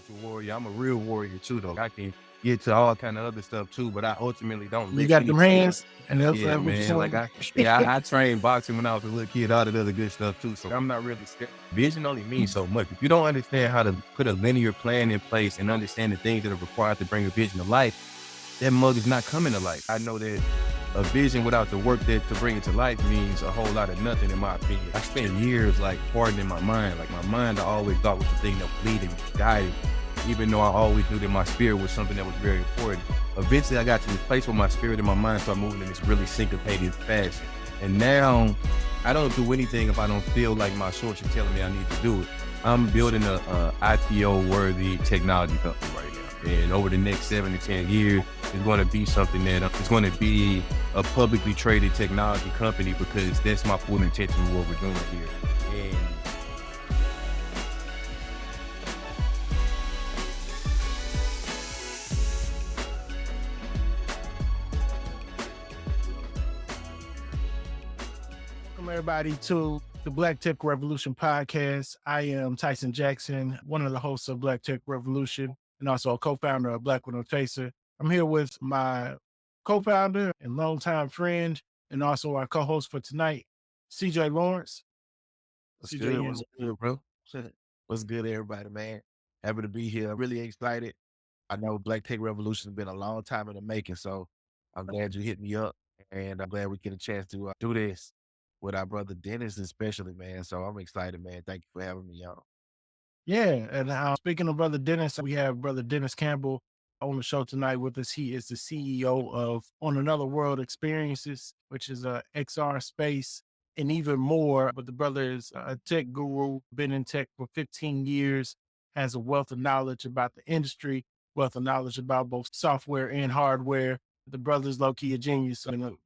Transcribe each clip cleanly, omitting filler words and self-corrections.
spiritual warrior. I'm a real warrior too, though. I can get to all kind of other stuff too, but I ultimately don't You let got them anything. hands, and that's Yeah, what man. you're Like saying. I trained boxing when I was a little kid, all that other good stuff too. So I'm not really scared. Vision only means so much. If you don't understand how to put a linear plan in place and understand the things that are required to bring a vision to life, that mug is not coming to life. I know that a vision without the work that to bring it to life means a whole lot of nothing, in my opinion. I spent years like hardening my mind. Like my mind, I always thought was the thing that was leading, guiding, even though I always knew that my spirit was something that was very important. Eventually, I got to this place where my spirit and my mind started moving in this really syncopated fashion. And now, I don't do anything if I don't feel like my source is telling me I need to do it. I'm building a IPO-worthy technology company right now. And over the next 7 to 10 years, it's going to be something that it's going to be a publicly traded technology company, because that's my full intention of what we're doing here. And Welcome everybody to the Black Tech Revolution podcast. I am Tyson Jackson, one of the hosts of Black Tech Revolution, and also a co-founder of Black with No Chaser. I'm here with my co-founder and longtime friend, and also our co-host for tonight, CJ Lawrence. What's CJ, good? What's good, bro? What's good, everybody, man? Happy to be here. I'm really excited. I know Black Tech Revolution has been a long time in the making, so I'm glad you hit me up, and I'm glad we get a chance to do this with our brother Dennis, especially, man. So I'm excited, man. Thank you for having me on. Yeah, and speaking of Brother Dennis, we have Brother Dennis Campbell on the show tonight with us. He is the CEO of OANL Experiences, which is a XR space and even more. But the brother is a tech guru, been in tech for 15 years, has a wealth of knowledge about the industry, wealth of knowledge about both software and hardware. The brother's low-key a genius, and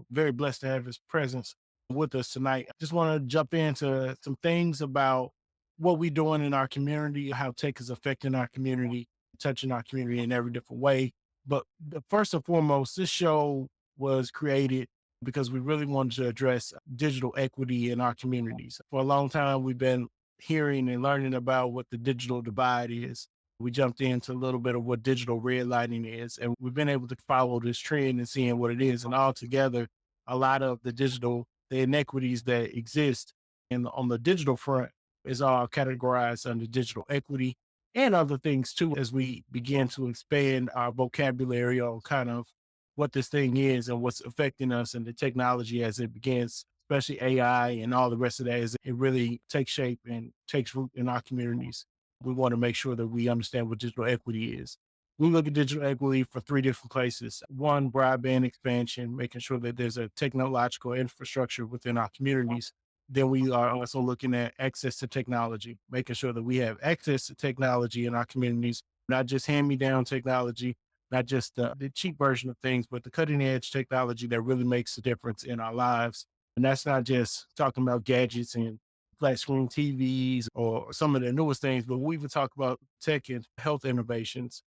very blessed to have his presence with us tonight. I just want to jump into some things about what we're doing in our community, how tech is affecting our community, touching our community in every different way. But first and foremost, this show was created because we really wanted to address digital equity in our communities. For a long time, we've been hearing and learning about what the digital divide is. We jumped into a little bit of what digital redlining is, and we've been able to follow this trend and seeing what it is. And altogether, a lot of the inequities that exist on the digital front is all categorized under digital equity and other things too, as we begin to expand our vocabulary on kind of what this thing is and what's affecting us and the technology as it begins, especially AI and all the rest of that, as it really takes shape and takes root in our communities. We want to make sure that we understand what digital equity is. We look at digital equity for three different places. One, broadband expansion, making sure that there's a technological infrastructure within our communities. Then we are also looking at access to technology, making sure that we have access to technology in our communities, not just hand-me-down technology, not just the cheap version of things, but the cutting edge technology that really makes a difference in our lives. And that's not just talking about gadgets and flat screen TVs or some of the newest things, but we even talk about tech and health innovations.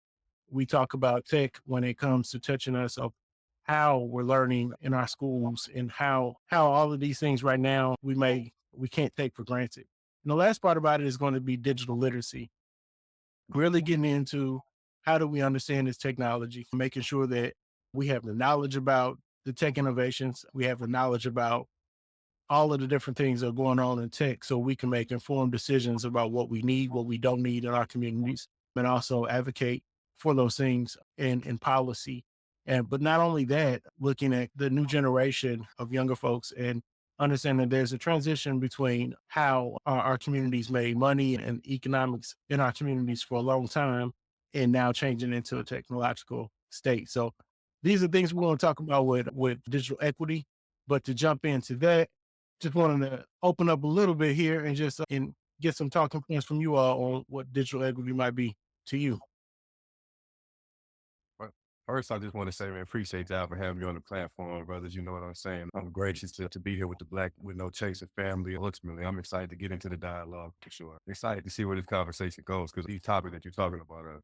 We talk about tech when it comes to touching us of how we're learning in our schools and how all of these things right now we can't take for granted. And the last part about it is going to be digital literacy, really getting into how do we understand this technology, making sure that we have the knowledge about the tech innovations, we have the knowledge about all of the different things that are going on in tech so we can make informed decisions about what we need, what we don't need in our communities, and also advocate for those things in policy. And but not only that, looking at the new generation of younger folks and understanding there's a transition between how our communities made money and economics in our communities for a long time and now changing into a technological state. So these are things we want to talk about with digital equity. But to jump into that, just wanted to open up a little bit here and just and get some talking points from you all on what digital equity might be to you. Well, first, I just want to say, man, appreciate y'all for having me on the platform, brothers. You know what I'm saying? I'm gracious to be here with the Black with No Chaser family. Ultimately, I'm excited to get into the dialogue for sure. Excited to see where this conversation goes, because these topics that you're talking about are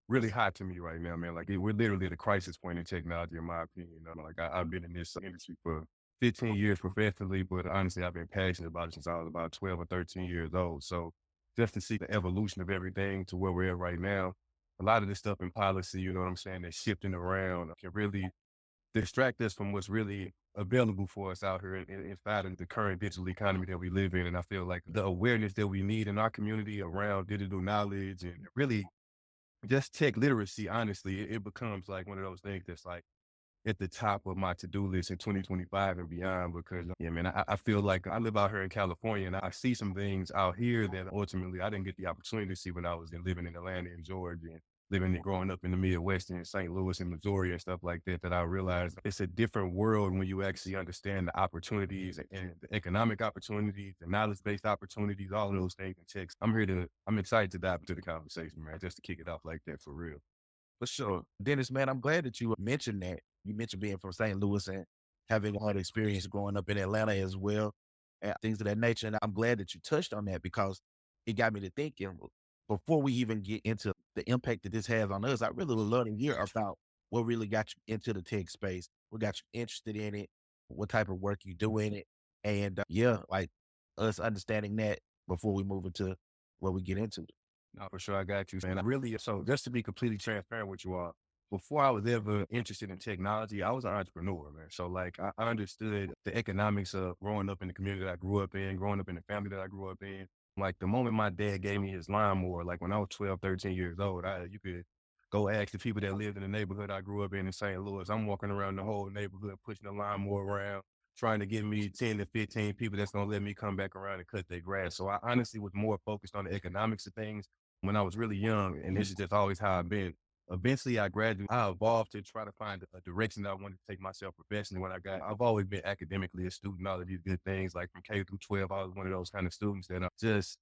really hot to me right now, man. Like we're literally at a crisis point in technology, in my opinion. Like I've been in this industry for 15 years professionally, but honestly, I've been passionate about it since I was about 12 or 13 years old. So just to see the evolution of everything to where we're at right now. A lot of this stuff in policy, you know what I'm saying, that's shifting around can really distract us from what's really available for us out here inside of the current digital economy that we live in. And I feel like the awareness that we need in our community around digital knowledge and really just tech literacy, honestly, it becomes like one of those things that's like at the top of my to-do list in 2025 and beyond because, yeah, man, I feel like I live out here in California and I see some things out here that ultimately I didn't get the opportunity to see when I was living in Atlanta and Georgia and living and growing up in the Midwest and St. Louis and Missouri and stuff like that, that I realized it's a different world when you actually understand the opportunities and the economic opportunities, the knowledge-based opportunities, all of those things in tech. I'm excited to dive into the conversation, man, just to kick it off like that for real. For sure. Dennis, man, I'm glad that you mentioned that. You mentioned being from St. Louis and having hard experience growing up in Atlanta as well, and things of that nature. And I'm glad that you touched on that because it got me to thinking before we even get into the impact that this has on us, I really would love to hear about what really got you into the tech space, what got you interested in it, what type of work you do in it. And yeah, like us understanding that before we move into what we get into. No, for sure. I got you. And I really, so just to be completely transparent with you all, before I was ever interested in technology, I was an entrepreneur, man. So like I understood the economics of growing up in the community that I grew up in, growing up in the family that I grew up in. Like the moment my dad gave me his lawnmower, like when I was 12, 13 years old, you could go ask the people that lived in the neighborhood I grew up in St. Louis. I'm walking around the whole neighborhood, pushing the lawnmower around, trying to get me 10 to 15 people that's going to let me come back around and cut their grass. So I honestly was more focused on the economics of things when I was really young, and this is just always how I've been. Eventually, I evolved to try to find a direction that I wanted to take myself professionally. I've always been academically a student, all of these good things, like from K through 12. I was one of those kind of students that just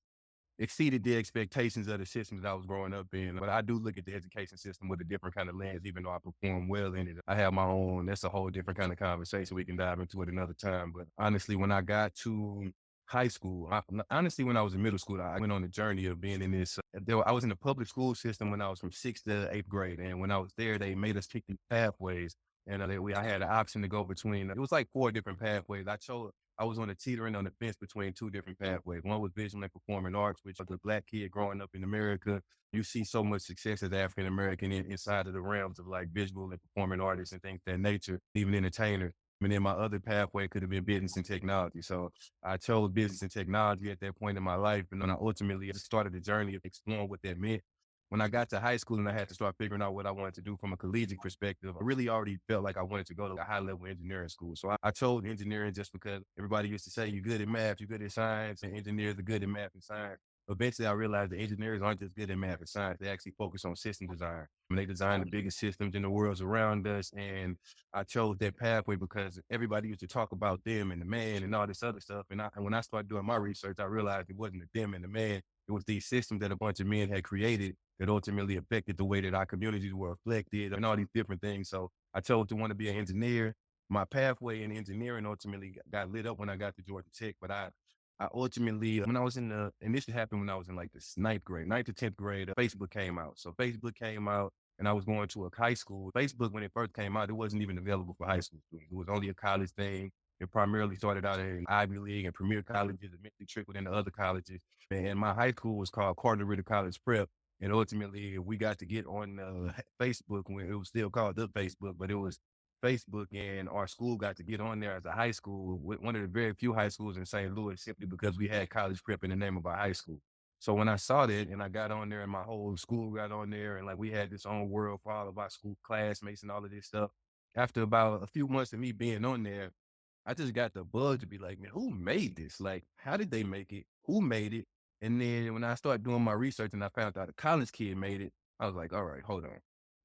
exceeded the expectations of the system that I was growing up in. But I do look at the education system with a different kind of lens, even though I perform well in it. I have my own, that's a whole different kind of conversation. We can dive into it another time. But honestly, when I got to high school, honestly, when I was in middle school, I went on a journey of being in this. I was in the public school system when I was from 6th to 8th grade. And when I was there, they made us pick these pathways. And I had an option to go between, it was like 4 different pathways. I was on the teetering on the fence between 2 different pathways. One was visual and performing arts, which as a Black kid growing up in America, you see so much success as African American inside of the realms of like visual and performing artists and things of that nature, even entertainers. And then my other pathway could have been business and technology. So I chose business and technology at that point in my life. And then I ultimately started the journey of exploring what that meant. When I got to high school and I had to start figuring out what I wanted to do from a collegiate perspective, I really already felt like I wanted to go to a high level engineering school. So I chose engineering just because everybody used to say, you're good at math, you're good at science, and engineers are good at math and science. Eventually, I realized the engineers aren't just good at math and science. They actually focus on system design. And they design the biggest systems in the world around us. And I chose that pathway because everybody used to talk about them and the man and all this other stuff. And when I started doing my research, I realized it wasn't the them and the man. It was these systems that a bunch of men had created that ultimately affected the way that our communities were reflected and all these different things. So I chose to want to be an engineer. My pathway in engineering ultimately got lit up when I got to Georgia Tech, but I ultimately, when I was and this happened when I was in like this ninth to 10th grade, Facebook came out. So Facebook came out and I was going to a high school. Facebook, when it first came out, it wasn't even available for high school students. It was only a college thing. It primarily started out in Ivy League and premier colleges, eventually trickled into other colleges. And my high school was called Carter Ritter College Prep. And ultimately, we got to get on Facebook when it was still called the Facebook, but it was Facebook, and our school got to get on there as a high school, one of the very few high schools in St. Louis, simply because we had college prep in the name of our high school. So when I saw that and I got on there and my whole school got on there and like we had this own world for all of our school classmates and all of this stuff, after about a few months of me being on there, I just got the bug to be like, man, who made this? Like, how did they make it? Who made it? And then when I started doing my research and I found out a college kid made it, I was like, all right, hold on.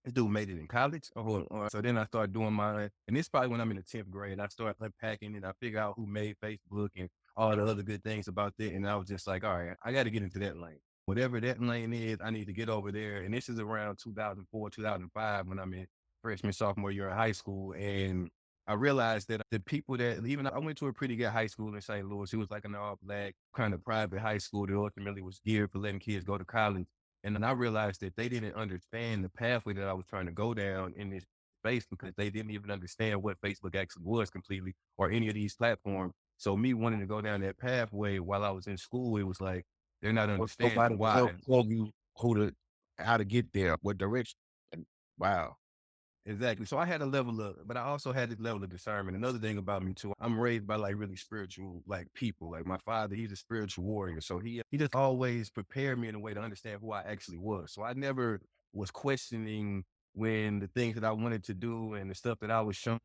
This dude made it in college? Oh, hold on. So then I started doing and this probably when I'm in the 10th grade, I started unpacking and I figure out who made Facebook and all the other good things about that. And I was just like, all right, I got to get into that lane. Whatever that lane is, I need to get over there. And this is around 2004, 2005 when I'm in freshman, sophomore year in high school. And I realized that the people that even I went to a pretty good high school in St. Louis. It was like an all Black kind of private high school that ultimately was geared for letting kids go to college. And then I realized that they didn't understand the pathway that I was trying to go down in this space because they didn't even understand what Facebook actually was completely or any of these platforms. So me wanting to go down that pathway while I was in school, it was like, They're not Nobody understanding will help why. tell you how to get there, what direction. And wow. Exactly. So I had a level of, but I also had this level of discernment. Another thing about me too, I'm raised by like really spiritual like people. Like my father, he's a spiritual warrior. So he just always prepared me in a way to understand who I actually was. So I never was questioning when the things that I wanted to do and the stuff that I was shown.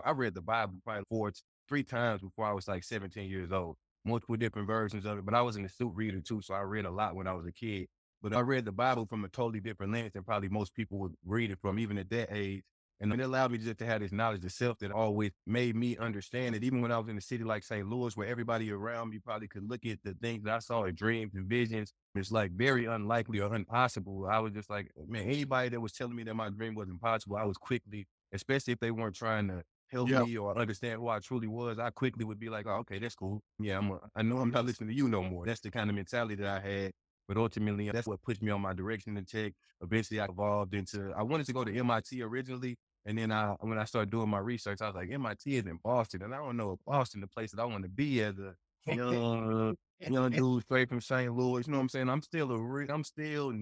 I read the Bible probably three times before I was like 17 years old, multiple different versions of it. But I was an astute reader too, so I read a lot when I was a kid. But I read the Bible from a totally different lens than probably most people would read it from, even at that age. And it allowed me just to have this knowledge of self that always made me understand it. Even when I was in a city like St. Louis, where everybody around me probably could look at the things that I saw in dreams and visions, it's like very unlikely or impossible. I was just like, man, anybody that was telling me that my dream was impossible, I was quickly, especially if they weren't trying to help Yep. me or understand who I truly was, I quickly would be like, oh, okay, that's cool. Yeah, I know I'm not listening to you no more. That's the kind of mentality that I had. But ultimately, that's what pushed me on my direction in tech. Eventually, I evolved into, I wanted to go to MIT originally. And then when I started doing my research, I was like, MIT is in Boston. And I don't know if Boston, the place that I want to be as a young dude straight from St. Louis. You know what I'm saying? I'm still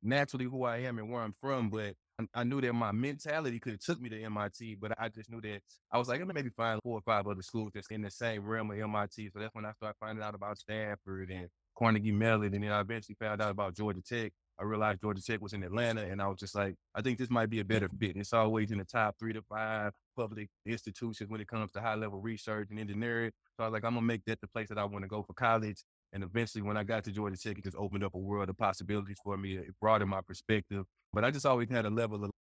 naturally who I am and where I'm from. But I knew that my mentality could have took me to MIT, but I just knew that I was like, I'm maybe find 4 or 5 other schools that's in the same realm of MIT. So that's when I started finding out about Stanford and Carnegie Mellon. And then I eventually found out about Georgia Tech. I realized Georgia Tech was in Atlanta, and I was just like, I think this might be a better fit. It's always in the top 3 to 5 public institutions when it comes to high level research and engineering. So I was like, I'm gonna make that the place that I want to go for college. And eventually, when I got to Georgia Tech, it just opened up a world of possibilities for me. It broadened my perspective. But I just always had a level of,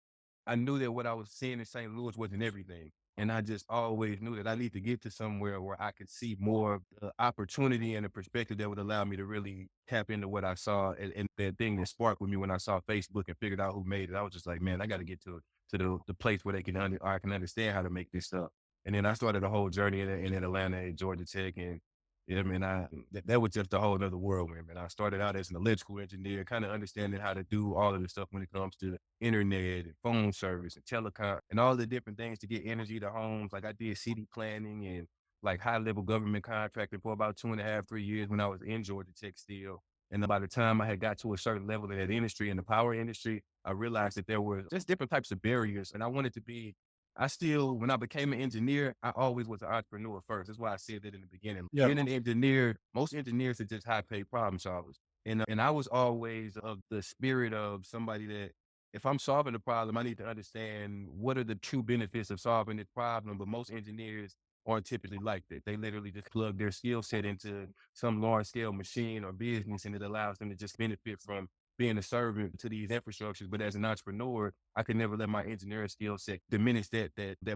I knew that what I was seeing in St. Louis wasn't everything. And I just always knew that I need to get to somewhere where I could see more of the opportunity and the perspective that would allow me to really tap into what I saw. And that thing that sparked with me when I saw Facebook and figured out who made it, I was just like, man, I got to get to the place where they can I can understand how to make this stuff. And then I started a whole journey in Atlanta at Georgia Tech. And yeah, man, that was just a whole other world, man. I started out as an electrical engineer, kind of understanding how to do all of the stuff when it comes to internet and phone service and telecom and all the different things to get energy to homes. Like I did city planning and like high level government contracting for about 2.5, 3 years when I was in Georgia Tech still. And by the time I had got to a certain level in that industry, in the power industry, I realized that there were just different types of barriers. And I wanted to be, when I became an engineer, I always was an entrepreneur first. That's why I said that in the beginning. Yep. Being an engineer, most engineers are just high paid problem solvers. And I was always of the spirit of somebody that if I'm solving a problem, I need to understand what are the true benefits of solving this problem. But most engineers aren't typically like that. They literally just plug their skill set into some large scale machine or business, and it allows them to just benefit from being a servant to these infrastructures. But as an entrepreneur, I could never let my engineering skill set diminish that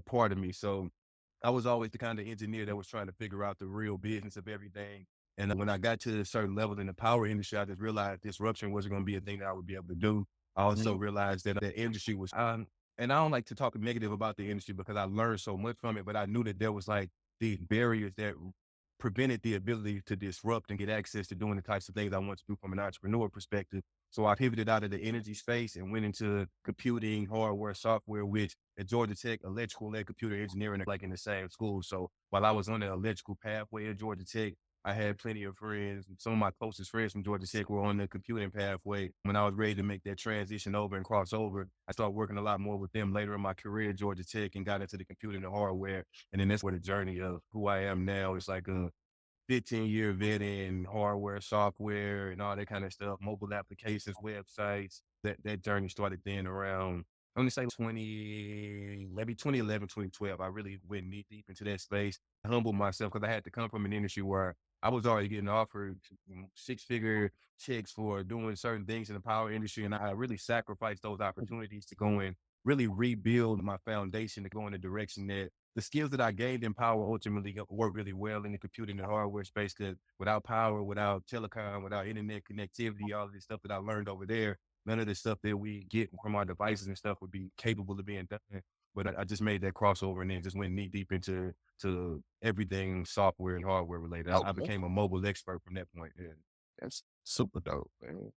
part of me. So I was always the kind of engineer that was trying to figure out the real business of everything. And when I got to a certain level in the power industry, I just realized disruption wasn't going to be a thing that I would be able to do. I also realized that the industry was, and I don't like to talk negative about the industry because I learned so much from it, but I knew that there was like these barriers that prevented the ability to disrupt and get access to doing the types of things I want to do from an entrepreneur perspective. So I pivoted out of the energy space and went into computing, hardware, software, which at Georgia Tech, electrical and computer engineering are like in the same school. So while I was on the electrical pathway at Georgia Tech, I had plenty of friends. Some of my closest friends from Georgia Tech were on the computing pathway. When I was ready to make that transition over and cross over, I started working a lot more with them later in my career at Georgia Tech and got into the computing and hardware. And then that's where the journey of who I am now is like a 15-year vet in hardware, software, and all that kind of stuff, mobile applications, websites. That journey started then around, I'm gonna say 2011, 2012. I really went knee deep into that space, humbled myself because I had to come from an industry where I was already getting offered 6-figure checks for doing certain things in the power industry. And I really sacrificed those opportunities to go and really rebuild my foundation to go in the direction that the skills that I gained in power ultimately work really well in the computing and hardware space. Because without power, without telecom, without internet connectivity, all of this stuff that I learned over there, none of the stuff that we get from our devices and stuff would be capable of being done. But I just made that crossover and then just went knee deep into everything software and hardware related. I Okay. became a mobile expert from that point. Yeah. That's super dope, man.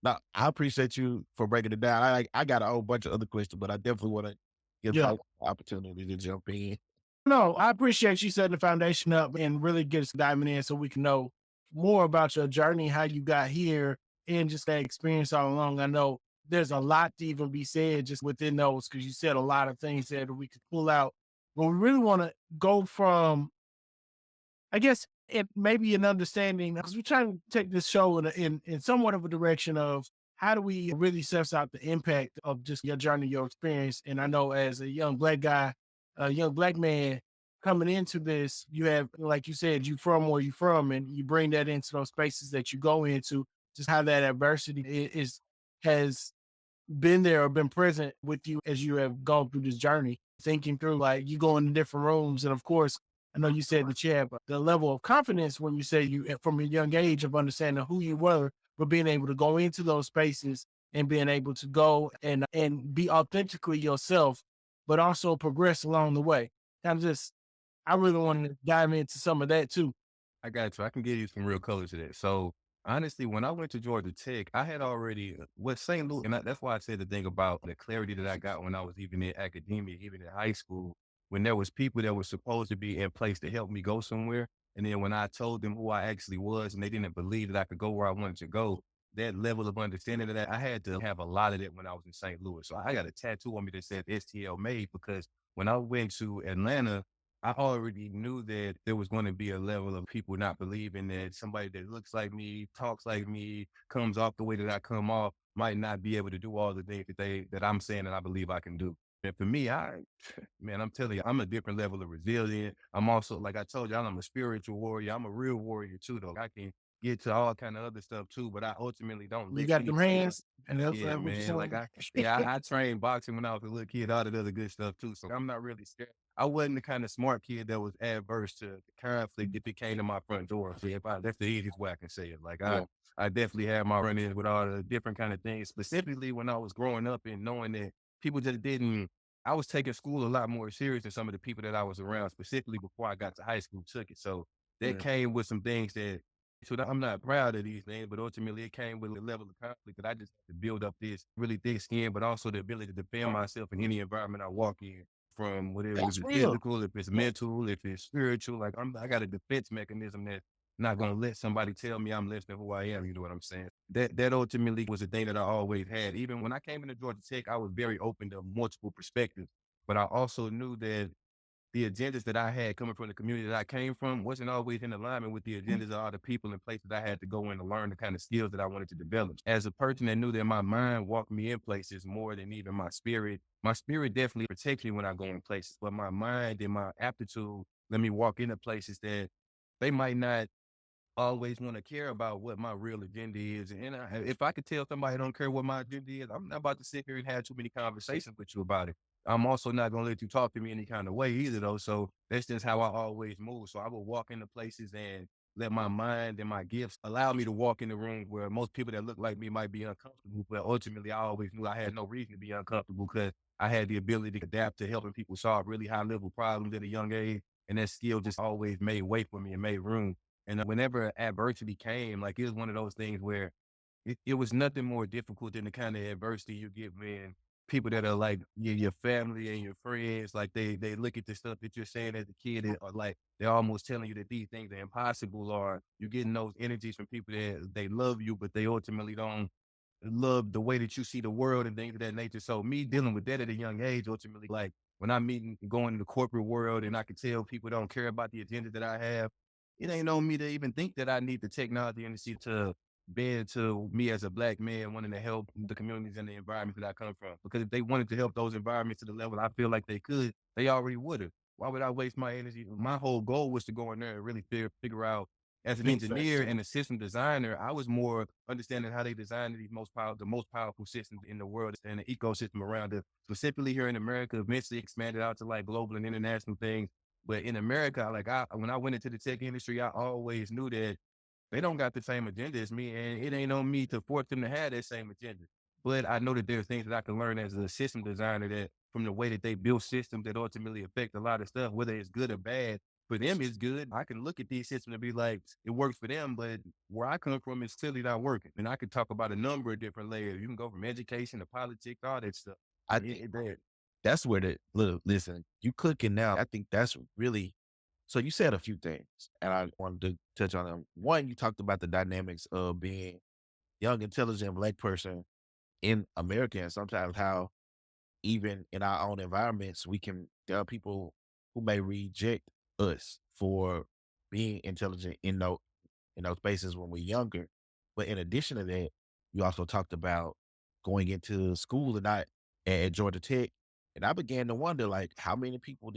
Now, I appreciate you for breaking it down. I got a whole bunch of other questions, but I definitely want to give Yeah. Tyson the opportunity to jump in. No, I appreciate you setting the foundation up and really just diving in so we can know more about your journey, how you got here, and just that experience all along. I know there's a lot to even be said just within those because you said a lot of things there that we could pull out. But we really want to go from, I guess, it maybe an understanding because we're trying to take this show in somewhat of a direction of how do we really suss out the impact of just your journey, your experience. And I know as a young black guy, a young black man coming into this, you have, like you said, you from where you from, and you bring that into those spaces that you go into, just how that adversity has been there or been present with you as you have gone through this journey, thinking through like you go in different rooms. And of course, I know you said that you have the level of confidence when you say you from a young age of understanding who you were, but being able to go into those spaces and being able to go and be authentically yourself, but also progress along the way. I'm just I really want to dive into some of that too. I got you. I can give you some real color to that. So honestly, when I went to Georgia Tech, I had already with St. Louis, and that's why I said the thing about the clarity that I got when I was even in academia, even in high school, when there was people that were supposed to be in place to help me go somewhere, and then when I told them who I actually was, and they didn't believe that I could go where I wanted to go, that level of understanding of that, I had to have a lot of that when I was in St. Louis. So I got a tattoo on me that said STL made because when I went to Atlanta, I already knew that there was going to be a level of people not believing that somebody that looks like me, talks like me, comes off the way that I come off, might not be able to do all the things that I'm saying that I believe I can do. And for me, man, I'm telling you, I'm a different level of resilient. I'm also, like I told you, I'm a spiritual warrior. I'm a real warrior too, though. I can get to all kind of other stuff too, but I ultimately don't You let got them anything. hands, and that's Yeah, what man. you're I trained boxing when I was a little kid, all that other good stuff too. So I'm not really scared. I wasn't the kind of smart kid that was adverse to the conflict if it came to my front door. See, that's the easiest way I can say it. Like I definitely had my run-ins with all the different kind of things, specifically when I was growing up and knowing that people just didn't. I was taking school a lot more serious than some of the people that I was around, specifically before I got to high school, took it. So that came with some things that so I'm not proud of these things, but ultimately it came with a level of conflict that I just had to build up this really thick skin, but also the ability to defend myself in any environment I walk in, from whatever if That's it's real. physical, if it's mental, if it's spiritual. Like I got a defense mechanism that's not gonna let somebody tell me I'm less than who I am. You know what I'm saying? That ultimately was a thing that I always had. Even when I came into Georgia Tech, I was very open to multiple perspectives, but I also knew that the agendas that I had coming from the community that I came from wasn't always in alignment with the agendas of all the people and places I had to go in to learn the kind of skills that I wanted to develop. As a person that knew that my mind walked me in places more than even my spirit definitely protects me when I go in places, but my mind and my aptitude let me walk into places that they might not always want to care about what my real agenda is. And if I could tell somebody don't care what my agenda is, I'm not about to sit here and have too many conversations with you about it. I'm also not going to let you talk to me any kind of way either, though. So that's just how I always move. So I will walk into places and let my mind and my gifts allow me to walk in the room where most people that look like me might be uncomfortable. But ultimately, I always knew I had no reason to be uncomfortable because I had the ability to adapt to helping people solve really high level problems at a young age. And that skill just always made way for me and made room. And whenever adversity came, like it was one of those things where it was nothing more difficult than the kind of adversity you get when people that are like your family and your friends, like they look at the stuff that you're saying as a kid and are like they're almost telling you that these things are impossible, or you're getting those energies from people that they love you, but they ultimately don't love the way that you see the world and things of that nature. So me dealing with that at a young age, ultimately, like when I'm meeting, going in the corporate world and I can tell people don't care about the agenda that I have, it ain't on me to even think that I need the technology industry to bend to me as a black man wanting to help the communities and the environments that I come from. Because if they wanted to help those environments to the level I feel like they could, they already would have. Why would I waste my energy? My whole goal was to go in there and really figure out as an engineer and a system designer, I was more understanding how they design the most powerful systems in the world and the ecosystem around it. Specifically here in America, eventually expanded out to like global and international things. But in America, when I went into the tech industry, I always knew that they don't got the same agenda as me, and it ain't on me to force them to have that same agenda. But I know that there's things that I can learn as a system designer that from the way that they build systems that ultimately affect a lot of stuff, whether it's good or bad. For them, it's good. I can look at these systems and be like, it works for them, but where I come from, it's clearly not working. And I could talk about a number of different layers. You can go from education to politics, all that stuff. I think that's where the look, listen, you cooking now. I think that's really So you said a few things, and I wanted to touch on them. One, you talked about the dynamics of being young, intelligent Black person in America, and sometimes how even in our own environments, there are people who may reject us for being intelligent in those spaces when we're younger. But in addition to that, you also talked about going into school and not at Georgia Tech. And I began to wonder, like, how many people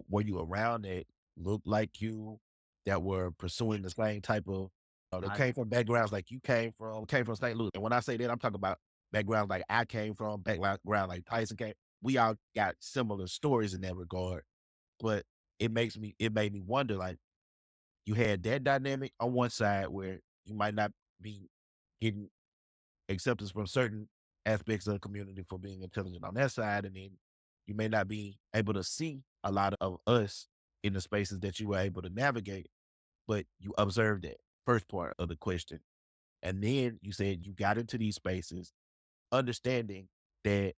were you around that looked like you, that were pursuing the same type of, that came from backgrounds like you came from St. Louis. And when I say that, I'm talking about backgrounds like I came from, background like Tyson came. We all got similar stories in that regard. But it made me wonder, like, you had that dynamic on one side where you might not be getting acceptance from certain aspects of the community for being intelligent on that side. And then you may not be able to see a lot of us in the spaces that you were able to navigate, but you observed that first part of the question. And then you said you got into these spaces, understanding that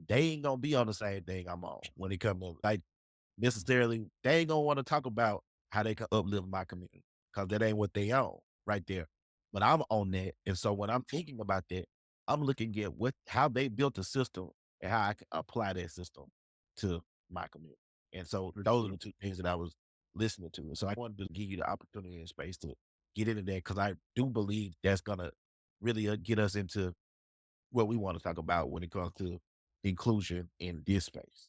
they ain't gonna be on the same thing I'm on when it comes to, like, necessarily, they ain't gonna want to talk about how they can uplift my community because that ain't what they own right there. But I'm on that. And so when I'm thinking about that, I'm looking at how they built a system and how I can apply that system to my community. And so those are the two things that I was listening to. And so I wanted to give you the opportunity and space to get into that because I do believe that's going to really get us into what we want to talk about when it comes to inclusion in this space.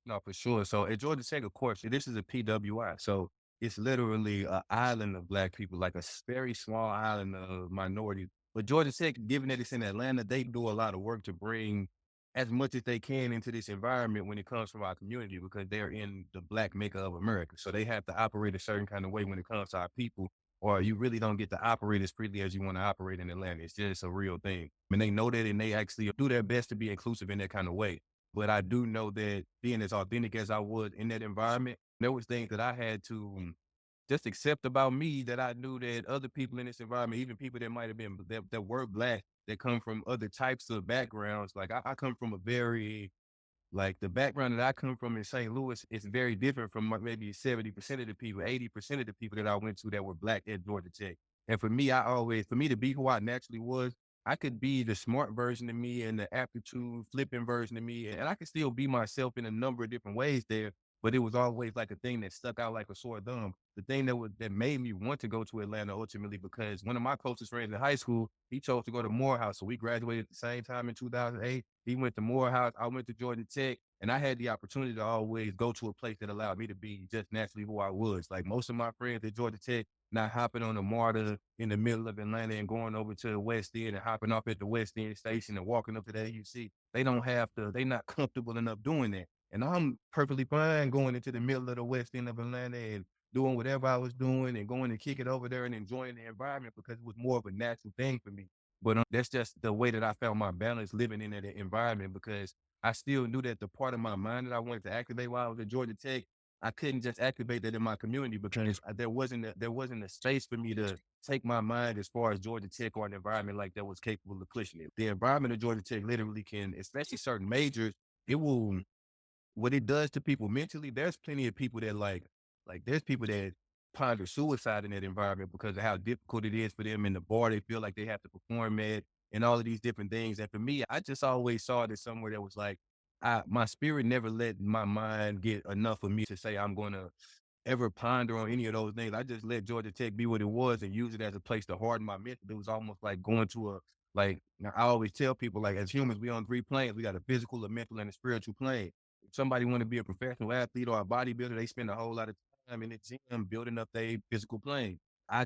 No, for sure. So at Georgia Tech, of course, this is a PWI. So it's literally an island of Black people, like a very small island of minorities. But Georgia Tech, given that it's in Atlanta, they do a lot of work to bring as much as they can into this environment when it comes from our community because they're in the Black makeup of America. So they have to operate a certain kind of way when it comes to our people, or you really don't get to operate as freely as you want to operate in Atlanta. It's just a real thing. I mean, they know that and they actually do their best to be inclusive in that kind of way. But I do know that being as authentic as I was in that environment, there was things that I had to just accept about me that I knew that other people in this environment, even people that might have been that were Black, that come from other types of backgrounds. Like I come from a very like the background that I come from in St. Louis is very different from maybe 70% of the people, 80% of the people that I went to that were Black at Georgia Tech. And for me, for me to be who I naturally was, I could be the smart version of me and the aptitude flipping version of me. And I could still be myself in a number of different ways there. But it was always like a thing that stuck out like a sore thumb. The thing that made me want to go to Atlanta ultimately, because one of my closest friends in high school, he chose to go to Morehouse. So we graduated at the same time in 2008. He went to Morehouse. I went to Georgia Tech. And I had the opportunity to always go to a place that allowed me to be just naturally who I was. Like most of my friends at Georgia Tech, not hopping on the MARTA in the middle of Atlanta and going over to the West End and hopping off at the West End station and walking up to the AUC. They're not comfortable enough doing that. And I'm perfectly fine going into the middle of the West End of Atlanta and doing whatever I was doing and going to kick it over there and enjoying the environment because it was more of a natural thing for me. But that's just the way that I found my balance living in that environment because I still knew that the part of my mind that I wanted to activate while I was at Georgia Tech, I couldn't just activate that in my community because there wasn't a space for me to take my mind as far as Georgia Tech or an environment like that was capable of pushing it. The environment of Georgia Tech literally can, especially certain majors, it will what it does to people mentally. There's plenty of people that like there's people that ponder suicide in that environment because of how difficult it is for them in the bar they feel like they have to perform at and all of these different things. And for me, I just always saw it as somewhere that was like my spirit never let my mind get enough of me to say I'm gonna ever ponder on any of those things. I just let Georgia Tech be what it was and use it as a place to harden my mental. It was almost like going to now I always tell people, like, as humans, we on 3 planes. We got a physical, a mental, and a spiritual plane. If somebody want to be a professional athlete or a bodybuilder, they spend a whole lot of time in the gym building up their physical plane. I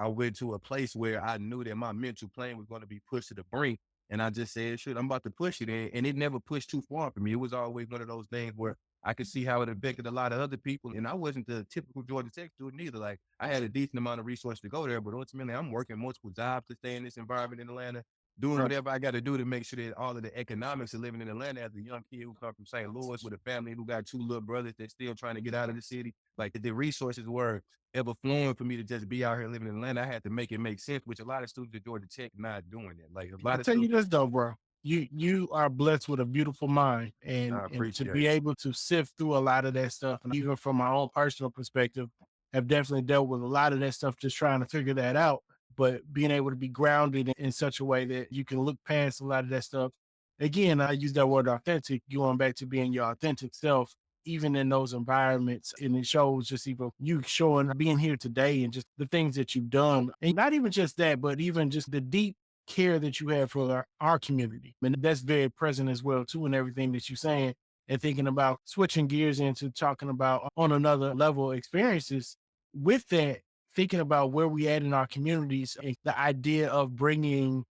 went to a place where I knew that my mental plane was going to be pushed to the brink. And I just said, shit, I'm about to push it. And it never pushed too far for me. It was always one of those things where I could see how it affected a lot of other people. And I wasn't the typical Georgia Tech student either. Like I had a decent amount of resources to go there, but ultimately I'm working multiple jobs to stay in this environment in Atlanta, doing whatever I got to do to make sure that all of the economics of living in Atlanta as a young kid who come from St. Louis with a family who got two little brothers that's still trying to get out of the city. Like the resources were ever flowing for me to just be out here living in Atlanta. I had to make it make sense, which a lot of students at Georgia Tech not doing it. Like a I lot of tell you students. this though, bro. you are blessed with a beautiful mind, I and to appreciate be it. able to sift through a lot of that stuff, and even from my own personal perspective, have definitely dealt with a lot of that stuff, just trying to figure that out. But being able to be grounded in such a way that you can look past a lot of that stuff. Again, I use that word authentic, going back to being your authentic self, even in those environments. And it shows just even you showing being here today and just the things that you've done. And not even just that, but even just the deep care that you have for our community. And that's very present as well, too, in everything that you're saying. And thinking about switching gears into talking about on another level experiences with that, thinking about where we at in our communities and the idea of bringing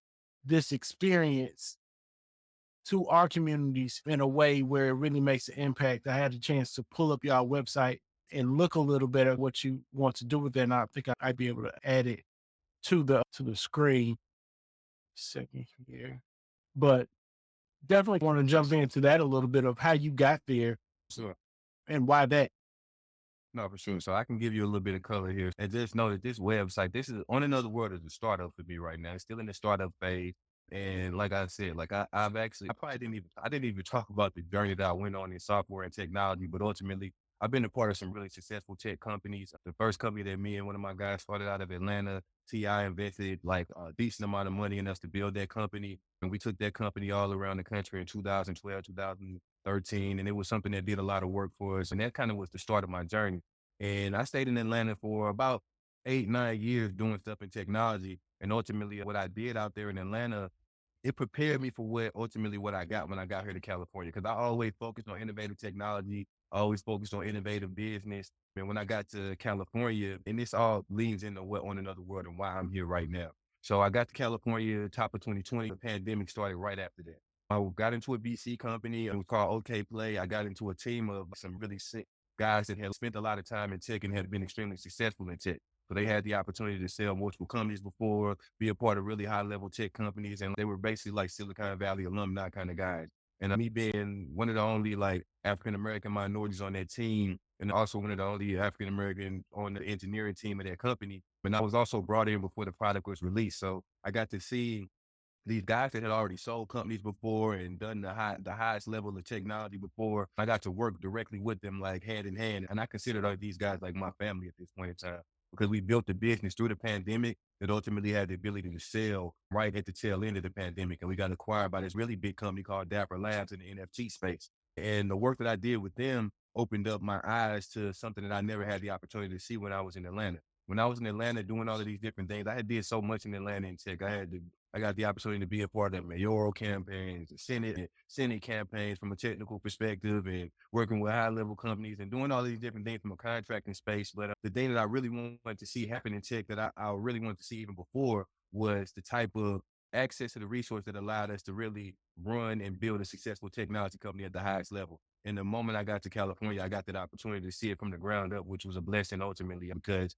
this experience to our communities in a way where it really makes an impact. I had a chance to pull up y'all website and look a little bit at what you want to do with that. And I think I'd be able to add it to the screen. Second here. But definitely want to jump into that a little bit of how you got there Sure. and why that. No, for sure. So I can give you a little bit of color here. And just know that this website, this is on another world is a startup for me right now. It's still in the startup phase. And like I said, like I've actually, I didn't even talk about the journey that I went on in software and technology, but ultimately I've been a part of some really successful tech companies. The first company that me and one of my guys started out of Atlanta, TI invested like a decent amount of money in us to build that company. And we took that company all around the country in 2012, 2013. And it was something that did a lot of work for us. And that kind of was the start of my journey. And I stayed in Atlanta for about 8, 9 years doing stuff in technology. And ultimately what I did out there in Atlanta, it prepared me for what I got when I got here to California. Cause I always focused on innovative technology. I always focused on innovative business. And when I got to California, and this all leans into what on another world and why I'm here right now. So I got to California top of 2020. The pandemic started right after that. I got into a VC company. It was called OK Play. I got into a team of some really sick guys that had spent a lot of time in tech and had been extremely successful in tech. So they had the opportunity to sell multiple companies before, be a part of really high level tech companies. And they were basically like Silicon Valley alumni kind of guys. And me being one of the only like African American minorities on that team, and also one of the only African American on the engineering team of that company. And I was also brought in before the product was released. So I got to see these guys that had already sold companies before and done the highest level of technology before. I got to work directly with them, like hand in hand. And I consider these guys like my family at this point in time because we built the business through the pandemic that ultimately had the ability to sell right at the tail end of the pandemic. And we got acquired by this really big company called Dapper Labs in the NFT space. And the work that I did with them opened up my eyes to something that I never had the opportunity to see when I was in Atlanta. When I was in Atlanta doing all of these different things, I had did so much in Atlanta in tech. I got the opportunity to be a part of mayoral campaigns, the Senate campaigns from a technical perspective, and working with high level companies and doing all these different things from a contracting space. But the thing that I really wanted to see happen in tech that I really wanted to see even before was the type of access to the resource that allowed us to really run and build a successful technology company at the highest level. And the moment I got to California, I got that opportunity to see it from the ground up, which was a blessing ultimately because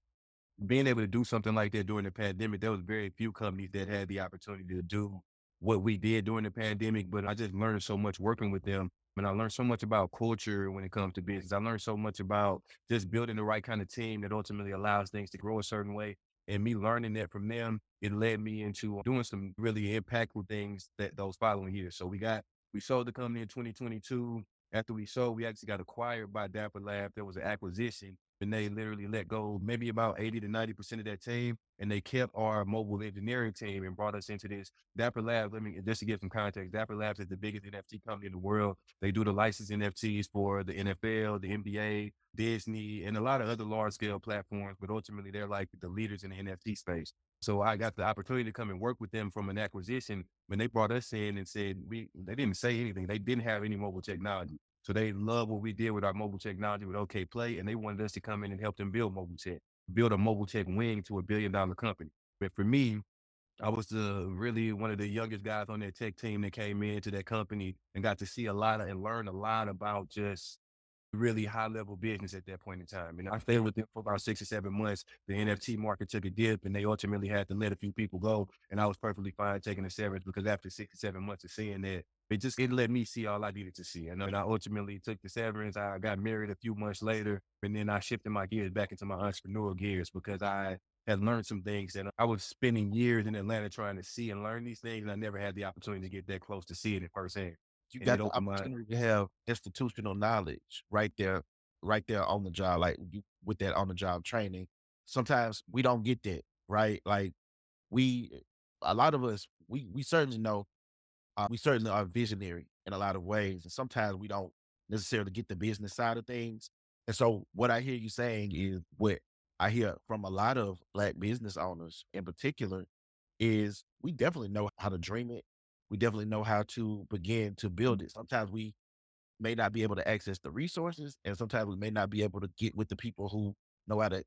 being able to do something like that during the pandemic, there was very few companies that had the opportunity to do what we did during the pandemic. But I just learned so much working with them. And I learned so much about culture when it comes to business. I learned so much about just building the right kind of team that ultimately allows things to grow a certain way. And me learning that from them, it led me into doing some really impactful things that those following years. So we sold the company in 2022. After we sold, we actually got acquired by Dapper Lab. There was an acquisition and they literally let go maybe about 80 to 90% of that team. And they kept our mobile engineering team and brought us into this Dapper Labs. Just to give some context, Dapper Labs is the biggest NFT company in the world. They do the licensed NFTs for the NFL, the NBA, Disney, and a lot of other large scale platforms. But ultimately, they're like the leaders in the NFT space. So I got the opportunity to come and work with them from an acquisition. When they brought us in and said, they didn't say anything. They didn't have any mobile technology. So they love what we did with our mobile technology with OK Play, and they wanted us to come in and help them build mobile tech, build a mobile tech wing to $1 billion company. But for me, I was really one of the youngest guys on that tech team that came into that company and got to see a lot of and learn a lot about just really high level business at that point in time. And I stayed with them for about 6 or 7 months. The NFT market took a dip and they ultimately had to let a few people go. And I was perfectly fine taking a severance because after 6 or 7 months of seeing that, it let me see all I needed to see. And I ultimately took the severance. I got married a few months later, and then I shifted my gears back into my entrepreneurial gears because I had learned some things, and I was spending years in Atlanta trying to see and learn these things, and I never had the opportunity to get that close to see it in firsthand. You And it got the opened my opportunity to have institutional knowledge right there on the job, like you with that on the job training. Sometimes we don't get that, right? Like we, a lot of us, we certainly know, we certainly are visionary in a lot of ways, and sometimes we don't necessarily get the business side of things. And so, what I hear you saying is what I hear from a lot of Black business owners in particular is we definitely know how to dream it. We definitely know how to begin to build it. Sometimes we may not be able to access the resources, and sometimes we may not be able to get with the people who know how to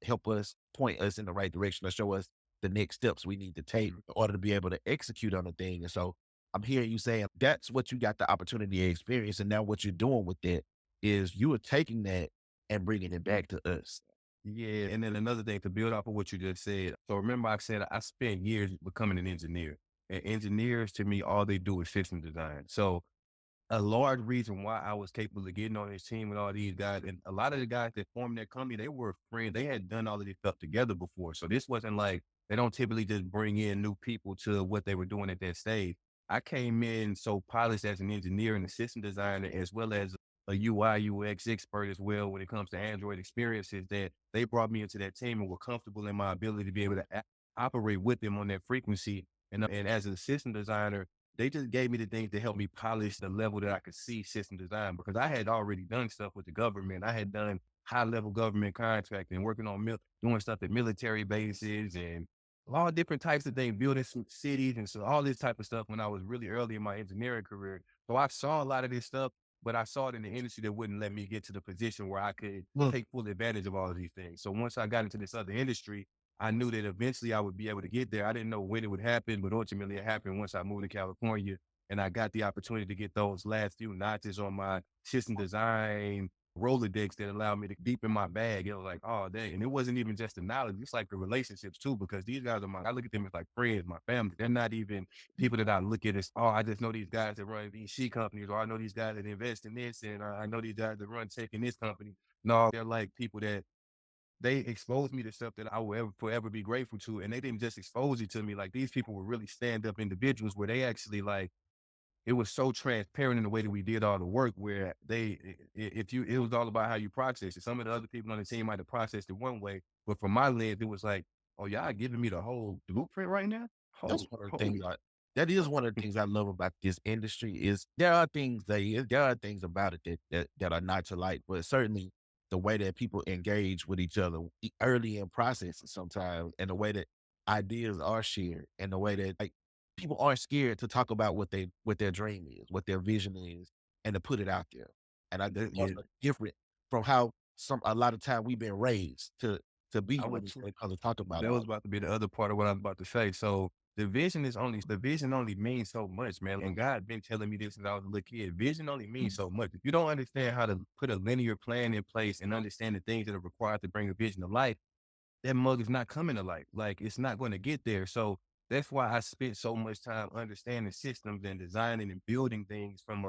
help us, point us in the right direction, or show us the next steps we need to take in order to be able to execute on the thing. And so I'm hearing you saying that's what you got the opportunity to experience. And now what you're doing with that is you are taking that and bringing it back to us. Yeah, and then another thing to build off of what you just said. So remember, I said I spent years becoming an engineer, and engineers to me, all they do is system design. So a large reason why I was capable of getting on this team with all these guys, and a lot of the guys that formed that company, they were friends. They had done all of this stuff together before. So this wasn't like they don't typically just bring in new people to what they were doing at that stage. I came in so polished as an engineer and a system designer, as well as a UI UX expert as well when it comes to Android experiences, that they brought me into that team and were comfortable in my ability to be able to operate with them on that frequency. And as a system designer, they just gave me the things to help me polish the level that I could see system design, because I had already done stuff with the government. I had done high level government contracting, working on doing stuff at military bases and all different types of things, building some cities and so all this type of stuff when I was really early in my engineering career. So I saw a lot of this stuff, but I saw it in the industry that wouldn't let me get to the position where I could take full advantage of all of these things. So once I got into this other industry, I knew that eventually I would be able to get there. I didn't know when it would happen, but ultimately it happened once I moved to California and I got the opportunity to get those last few notches on my system design Rolodex that allowed me to deepen my bag. It was like, oh, dang. And it wasn't even just the knowledge, it's like the relationships too, because these guys are I look at them as like friends, my family. They're not even people that I look at as, oh, I just know these guys that run VC companies, or I know these guys that invest in this, and I know these guys that run tech in this company. No, they're like people that they exposed me to stuff that I will forever be grateful to. And they didn't just expose it to me. Like these people were really stand up individuals where they actually like, it was so transparent in the way that we did all the work where it was all about how you process it. Some of the other people on the team might have processed it one way, but from my lens, it was like, oh, y'all giving me the whole blueprint right now? That's Holy, one of the things holy. that is one of the things I love about this industry is there are things about it that are not to like, but certainly the way that people engage with each other early in processes sometimes, and the way that ideas are shared, and the way that like people aren't scared to talk about what their dream is, what their vision is, and to put it out there. And I think Yeah, that's different from how a lot of time we've been raised to be I with would each other, talk about that was all. about to be the other part of what I was about to say. So the vision only means so much, man. And God been telling me this since I was a little kid. Vision only means so much. If you don't understand how to put a linear plan in place and understand the things that are required to bring a vision to life, that mug is not coming to life. Like it's not going to get there. So that's why I spent so much time understanding systems and designing and building things from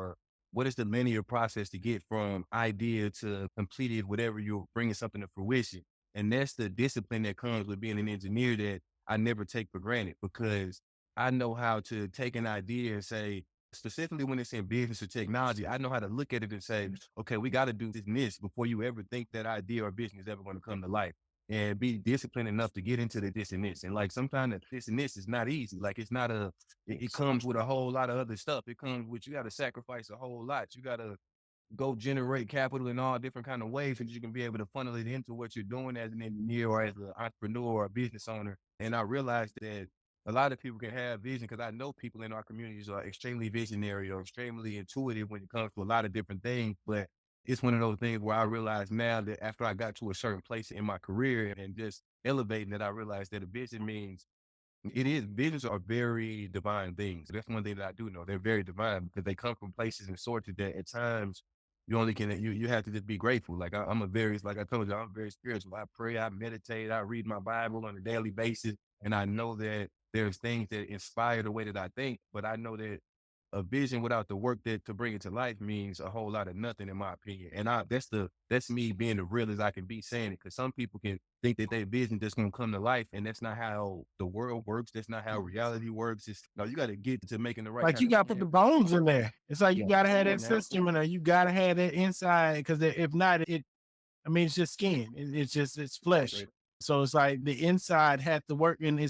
what is the linear process to get from idea to completed, whatever you're bringing something to fruition. And that's the discipline that comes with being an engineer that I never take for granted, because I know how to take an idea and say, specifically when it's in business or technology, I know how to look at it and say, okay, we got to do this and this before you ever think that idea or business is ever going to come to life, and be disciplined enough to get into the this and this. And like sometimes the this and this is not easy. Like it's not it comes with a whole lot of other stuff. It comes with, you got to sacrifice a whole lot. You got to go generate capital in all different kind of ways so that you can be able to funnel it into what you're doing as an engineer or as an entrepreneur or a business owner. And I realized that a lot of people can have vision, because I know people in our communities are extremely visionary or extremely intuitive when it comes to a lot of different things. But it's one of those things where I realize now that after I got to a certain place in my career and just elevating, that I realized that a vision means visions are very divine things. That's one thing that I do know. They're very divine because they come from places and sources that at times you have to just be grateful. Like I'm a very, like I told you, I'm very spiritual. I pray, I meditate, I read my Bible on a daily basis. And I know that there's things that inspire the way that I think, but I know that a vision without the work that to bring it to life means a whole lot of nothing, in my opinion. And that's me being the real as I can be saying it, because some people can think that their vision just gonna come to life, and that's not how the world works. That's not how reality works. It's no, you got to get to making the right Like kind you of got to put the bones in there. It's like you yeah. got to have Yeah, that man. system in there. You got to have that inside because if not, I mean, it's just skin. It's flesh. Right. So it's like the inside had to work, and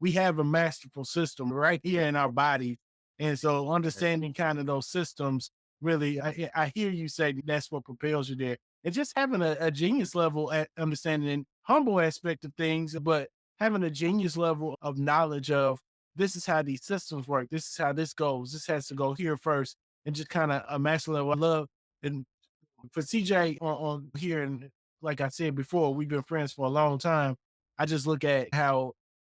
we have a masterful system right here in our body. And so understanding kind of those systems, really, I hear you say that's what propels you there. And just having a genius level at understanding and humble aspect of things, but having a genius level of knowledge of this is how these systems work. This is how this goes. This has to go here first, and just kind of a master level. I love and for CJ on here, and like I said before, we've been friends for a long time. I just look at how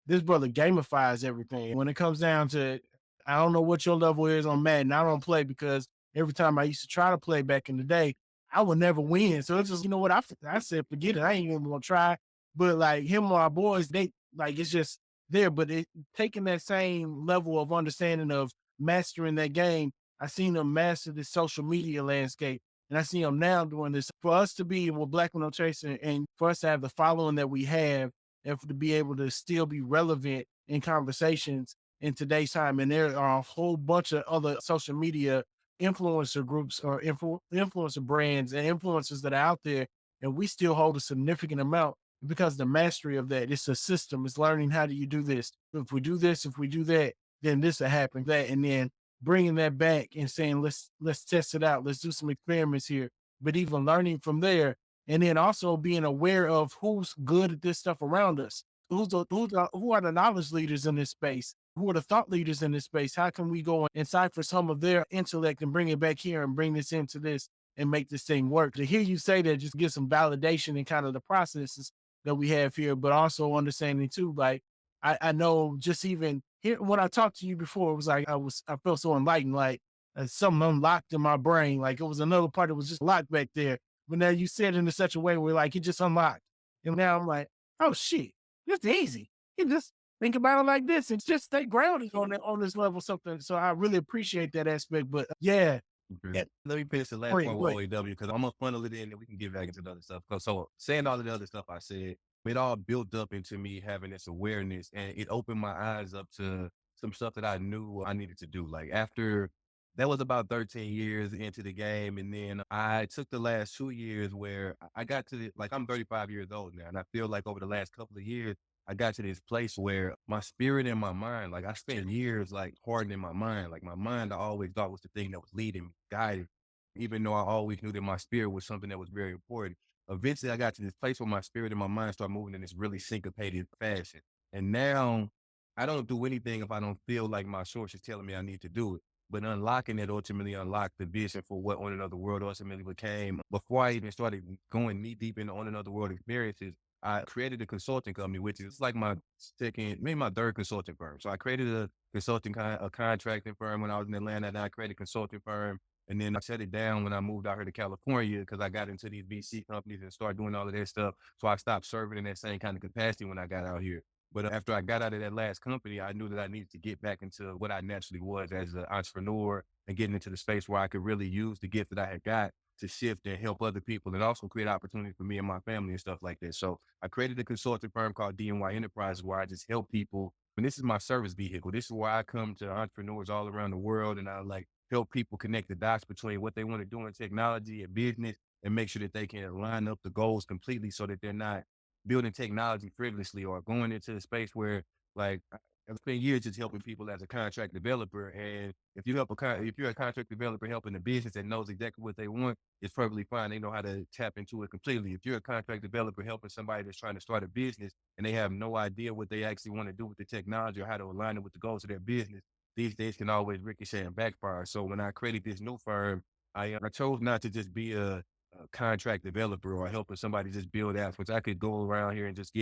this brother gamifies everything. When it comes down to, I don't know what your level is on Madden. I don't play because every time I used to try to play back in the day, I would never win. So it's just, you know what? I said, forget it. I ain't even gonna try. But like him or our boys, they like it's just there. But taking that same level of understanding of mastering that game, I seen them master the social media landscape. And I see them now doing this. For us to be with Black Widow Chaser and for us to have the following that we have, and to be able to still be relevant in conversations in today's time. And there are a whole bunch of other social media influencer groups or influencer brands and influencers that are out there, and we still hold a significant amount because the mastery of that. It's a system. It's learning how do you do this. If we do this, if we do that, then this will happen. That and then bringing that back and saying let's test it out. Let's do some experiments here. But even learning from there, and then also being aware of who's good at this stuff around us. Who are the knowledge leaders in this space? Who are the thought leaders in this space? How can we go and decipher some of their intellect and bring it back here and bring this into this and make this thing work? To hear you say that just get some validation in kind of the processes that we have here, but also understanding too, like I know just even here when I talked to you before, it was like I felt so enlightened, like something unlocked in my brain, like it was another part that was just locked back there. But now you said it in such a way where like it just unlocked, and now I'm like, oh shit, it's easy. You just think about it like this and just stay grounded on this level, something. So I really appreciate that aspect. But yeah, Okay. yeah, Let me finish the go last ahead, point go with ahead. OAW because I'm gonna funnel it in and we can get back into the other stuff. So saying all of the other stuff I said, it all built up into me having this awareness, and it opened my eyes up to some stuff that I knew I needed to do. Like after that was about 13 years into the game, and then I took the last 2 years where I got to like I'm 35 years old now, and I feel like over the last couple of years I got to this place where my spirit and my mind, like I spent years like hardening my mind. Like my mind, I always thought was the thing that was leading me, guiding, even though I always knew that my spirit was something that was very important. Eventually, I got to this place where my spirit and my mind started moving in this really syncopated fashion. And now I don't do anything if I don't feel like my source is telling me I need to do it. But unlocking it ultimately unlocked the vision for what On Another World ultimately became. Before I even started going knee deep into On Another World experiences, I created a consulting company, which is like my second, maybe my third consulting firm. So I created a a contracting firm when I was in Atlanta. Then I created a consulting firm, and then I shut it down when I moved out here to California because I got into these VC companies and started doing all of that stuff. So I stopped serving in that same kind of capacity when I got out here. But after I got out of that last company, I knew that I needed to get back into what I naturally was as an entrepreneur and getting into the space where I could really use the gift that I had got to shift and help other people and also create opportunities for me and my family and stuff like that. So I created a consulting firm called D&E Enterprises where I just help people. And this is my service vehicle. This is where I come to entrepreneurs all around the world and I like help people connect the dots between what they want to do in technology and business and make sure that they can line up the goals completely so that they're not building technology frivolously or going into a space where like I've spent years just helping people as a contract developer. And if you if you're a contract developer helping a business that knows exactly what they want, it's perfectly fine. They know how to tap into it completely. If you're a contract developer helping somebody that's trying to start a business and they have no idea what they actually want to do with the technology or how to align it with the goals of their business, these days can always ricochet and backfire. So when I created this new firm, I chose not to just be a contract developer or helping somebody just build apps, which I could go around here and just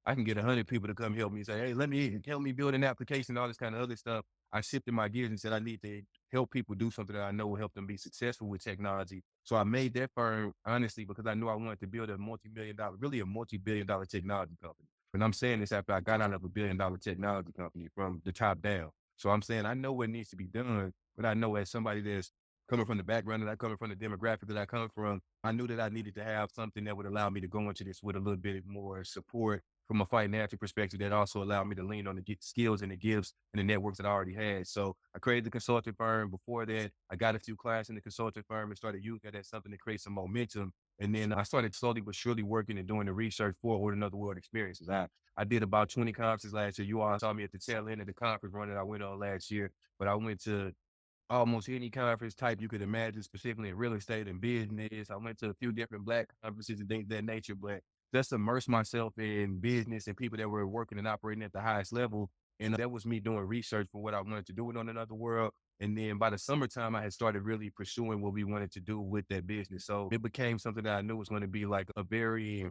I can get 100 people to come help me and say, hey, let me help me build an application, all this kind of other stuff. I shifted my gears and said, I need to help people do something that I know will help them be successful with technology. So I made that firm honestly because I knew I wanted to build a multi-million dollar, really a multi-billion dollar technology company. And I'm saying this after I got out of a $1 billion technology company from the top down. So I'm saying I know what needs to be done, but I know as somebody that's coming from the background that I come from, the demographic that I come from, I knew that I needed to have something that would allow me to go into this with a little bit more support from a financial perspective that also allowed me to lean on the skills and the gifts and the networks that I already had. So I created the consulting firm. Before that, I got a few clients in the consulting firm and started using that as something to create some momentum. And then I started slowly but surely working and doing the research for OANL World Experiences. I did about 20 conferences last year. You all saw me at the tail end of the conference run that I went on last year, but I went to almost any conference type you could imagine, specifically in real estate and business. I went to a few different Black conferences and things of that nature, but just immerse myself in business and people that were working and operating at the highest level. And that was me doing research for what I wanted to do on another world. And then by the summertime, I had started really pursuing what we wanted to do with that business. So it became something that I knew was going to be like a very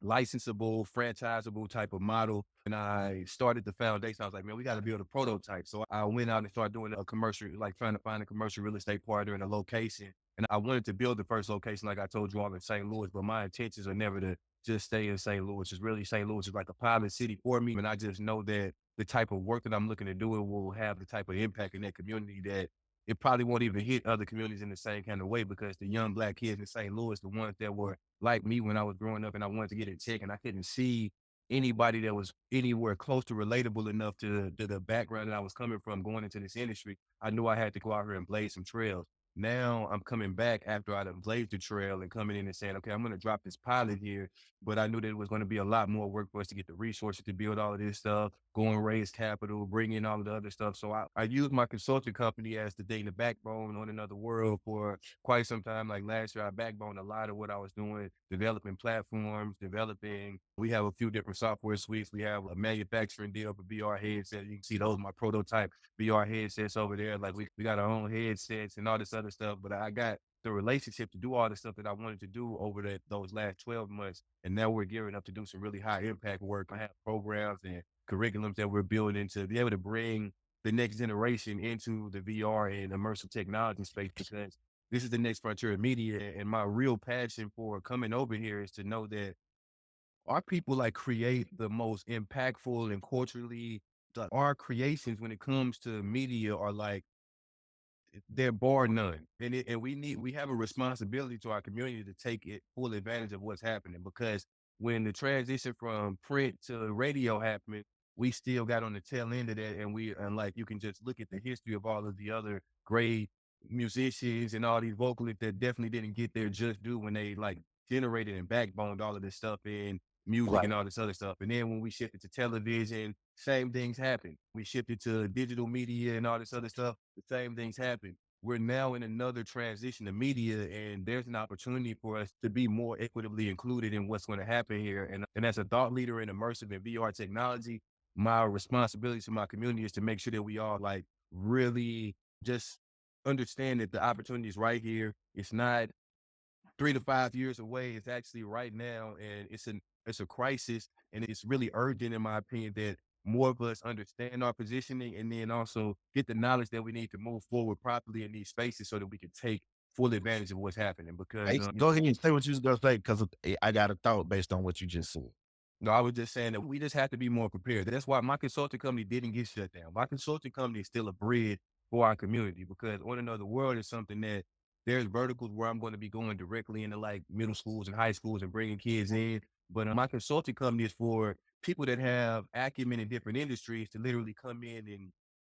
licensable, franchisable type of model. And I started the foundation. I was like, man, we got to build a prototype. So I went out and started doing a commercial, like trying to find a commercial real estate partner in a location. And I wanted to build the first location, like I told you all, in St. Louis, but my intentions are never to just stay in St. Louis. It's really St. Louis is like a pilot city for me. And I just know that the type of work that I'm looking to do, it will have the type of impact in that community that it probably won't even hit other communities in the same kind of way, because the young Black kids in St. Louis, the ones that were like me when I was growing up and I wanted to get in tech, and I couldn't see anybody that was anywhere close to relatable enough to the background that I was coming from going into this industry. I knew I had to go out here and blaze some trails. Now I'm coming back after I done blazed the trail and coming in and saying, okay, I'm going to drop this pilot here, but I knew that it was going to be a lot more work for us to get the resources to build all of this stuff, go and raise capital, bring in all of the other stuff. So I used my consulting company as the data backbone on another world for quite some time. Like last year, I backboned a lot of what I was doing, developing platforms, we have a few different software suites. We have a manufacturing deal for VR headsets. You can see those, my prototype VR headsets over there. Like we got our own headsets and all this other stuff, but I got the relationship to do all the stuff that I wanted to do over those last 12 months. And now we're gearing up to do some really high impact work. I have programs and curriculums that we're building to be able to bring the next generation into the VR and immersive technology space, because this is the next frontier of media. And my real passion for coming over here is to know that our people like create the most impactful and culturally, our creations when it comes to media are like, they're bar none. And we have a responsibility to our community to take it full advantage of what's happening, because when the transition from print to radio happened, we still got on the tail end of that. And like, you can just look at the history of all of the other great musicians and all these vocalists that definitely didn't get their just due when they like generated and backboned all of this stuff in music Right. and all this other stuff. And then when we shifted to television, same things happened. We shifted to digital media and all this other stuff, the same things happen. We're now in another transition of media, and there's an opportunity for us to be more equitably included in what's going to happen here. And as a thought leader in immersive and VR technology, my responsibility to my community is to make sure that we all like really just understand that the opportunity is right here. It's not 3 to 5 years away. It's actually right now, and it's a crisis, and it's really urgent, in my opinion, that more of us understand our positioning, and then also get the knowledge that we need to move forward properly in these spaces so that we can take full advantage of what's happening. Because Hey, go ahead and say what you was gonna say, because I got a thought based on what you just said. no, I was just saying that we just have to be more prepared. That's why my consulting company didn't get shut down. My consulting company is still a bridge for our community, because on another world is something that there's verticals where I'm going to be going directly into like middle schools and high schools and bringing kids in. But my consulting company is for people that have acumen in different industries to literally come in and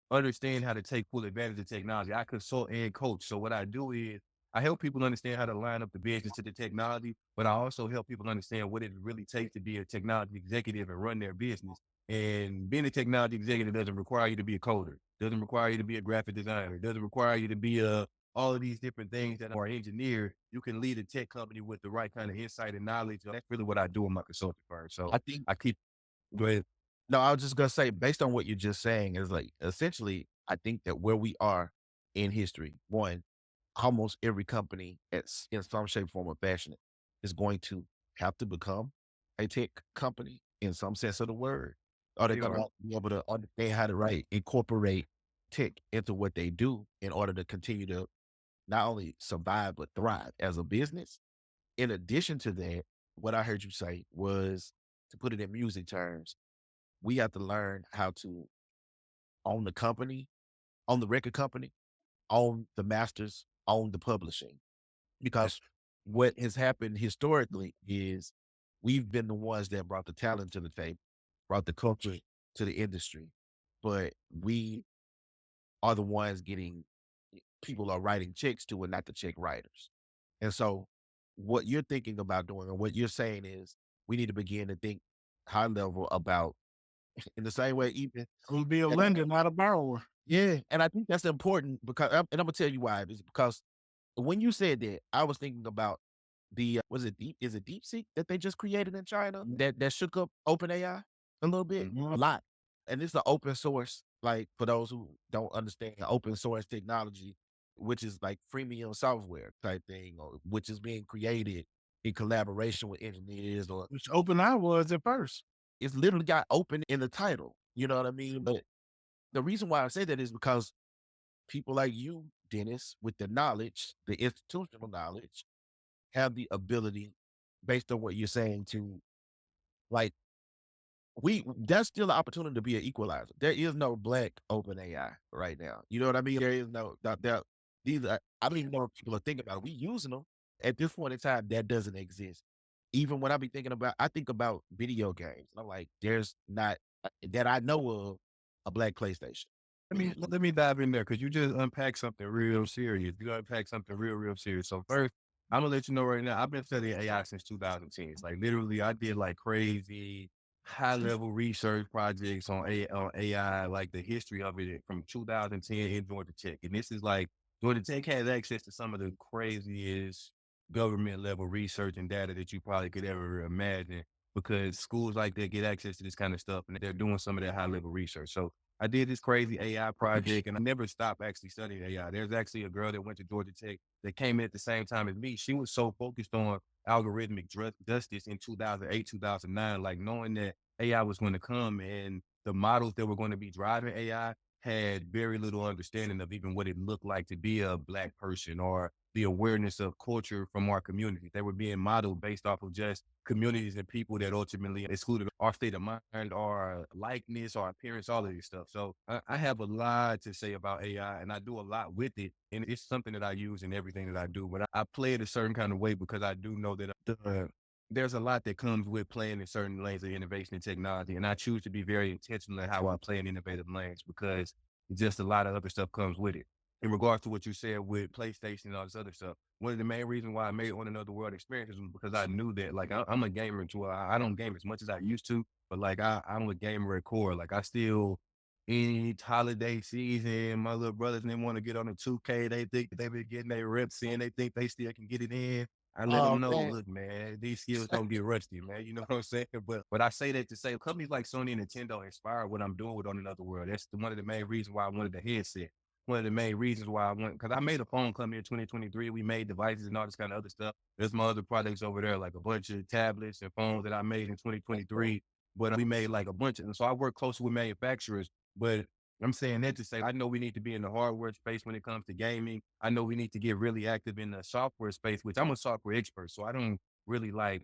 understand how to take full advantage of technology. I consult and coach. So what I do is I help people understand how to line up the business to the technology, but I also help people understand what it really takes to be a technology executive and run their business. And being a technology executive doesn't require you to be a coder, doesn't require you to be a graphic designer, doesn't require you to be all of these different things that are engineer. You can lead a tech company with the right kind of insight and knowledge. That's really what I do in my consulting firm. So I think I keep, go ahead. No, I was just gonna say, based on what you're just saying, is like essentially, I think that where we are in history, one, almost every company in some shape, form, or fashion is going to have to become a tech company in some sense of the word. Or they're They are. gonna be able to understand how to incorporate tech into what they do in order to continue to not only survive but thrive as a business. In addition to that, what I heard you say was, to put it in music terms, we have to learn how to own the company, own the record company, own the masters, own the publishing. Because what has happened historically is we've been the ones that brought the talent to the table, brought the culture to the industry, but we are the ones getting people are writing checks to and not the check writers. And so what you're thinking about doing and what you're saying is we need to begin to think high level about in the same way even We'll be a and lender, not a borrower. yeah, and I think that's important because and I'm gonna tell you why. Is because when you said that, I was thinking about the was it deep? Is it DeepSeek that they just created in China that shook up OpenAI a little bit, Mhm. a lot, and it's an open source. Like for those who don't understand, open source technology, which is like freemium software type thing, or which is being created in collaboration with engineers, or Which OpenAI was at first. it's literally got open in the title. You know what I mean? But the reason why I say that is because people like you, Dennis, with the knowledge, the institutional knowledge, have the ability, based on what you're saying, to like we that's still an opportunity to be an equalizer. There is no black open AI right now. You know what I mean? There is no there. These are, I don't even know if people are thinking about it. We using them at this point in time. That doesn't exist. Even when I be thinking about, I think about video games. I'm like, there's not that I know of a black PlayStation. Let me dive in there because you just unpack something real serious. You unpack something real serious. So first, I'm gonna let you know right now. I've been studying AI since 2010. Like literally, I did like crazy high level research projects on AI, like the history of it from 2010 in Georgia Tech. And this is like Georgia Tech has access to some of the craziest government level research and data that you probably could ever imagine because schools like that get access to this kind of stuff and they're doing some of that high level research. So I did this crazy AI project and I never stopped actually studying AI. There's actually a girl that went to Georgia Tech that came in at the same time as me. She was so focused on algorithmic justice in 2008, 2009, like knowing that AI was going to come and the models that were going to be driving AI had very little understanding of even what it looked like to be a black person or the awareness of culture from our community. They were being modeled based off of just communities and people that ultimately excluded our state of mind, our likeness, our appearance, all of this stuff. So I have a lot to say about AI and I do a lot with it. And it's something that I use in everything that I do, but I play it a certain kind of way because I do know that there's a lot that comes with playing in certain lanes of innovation and technology. And I choose to be very intentional in how I play in innovative lanes because just a lot of other stuff comes with it. In regards to what you said with PlayStation and all this other stuff, one of the main reasons why I made On Another World Experiences was because I knew that, like, I'm a gamer too. I don't game as much as I used to, but like, I'm a gamer at core. Like, I still, each holiday season, my little brothers, they want to get on the 2K. They think they been getting their reps in. They think they still can get it in. I let Oh them know, man, look, man, these skills don't get rusty, man. You know what I'm saying? But I say that to say companies like Sony and Nintendo inspire what I'm doing with On Another World. That's one of the main reasons why I wanted the headset. One of the main reasons why I went, because I made a phone company in 2023. We made devices and all this kind of other stuff. There's my other products over there, like a bunch of tablets and phones that I made in 2023. But we made like a bunch of them. So I work closely with manufacturers. But I'm saying that to say, I know we need to be in the hardware space when it comes to gaming. I know we need to get really active in the software space, which I'm a software expert. So I don't really like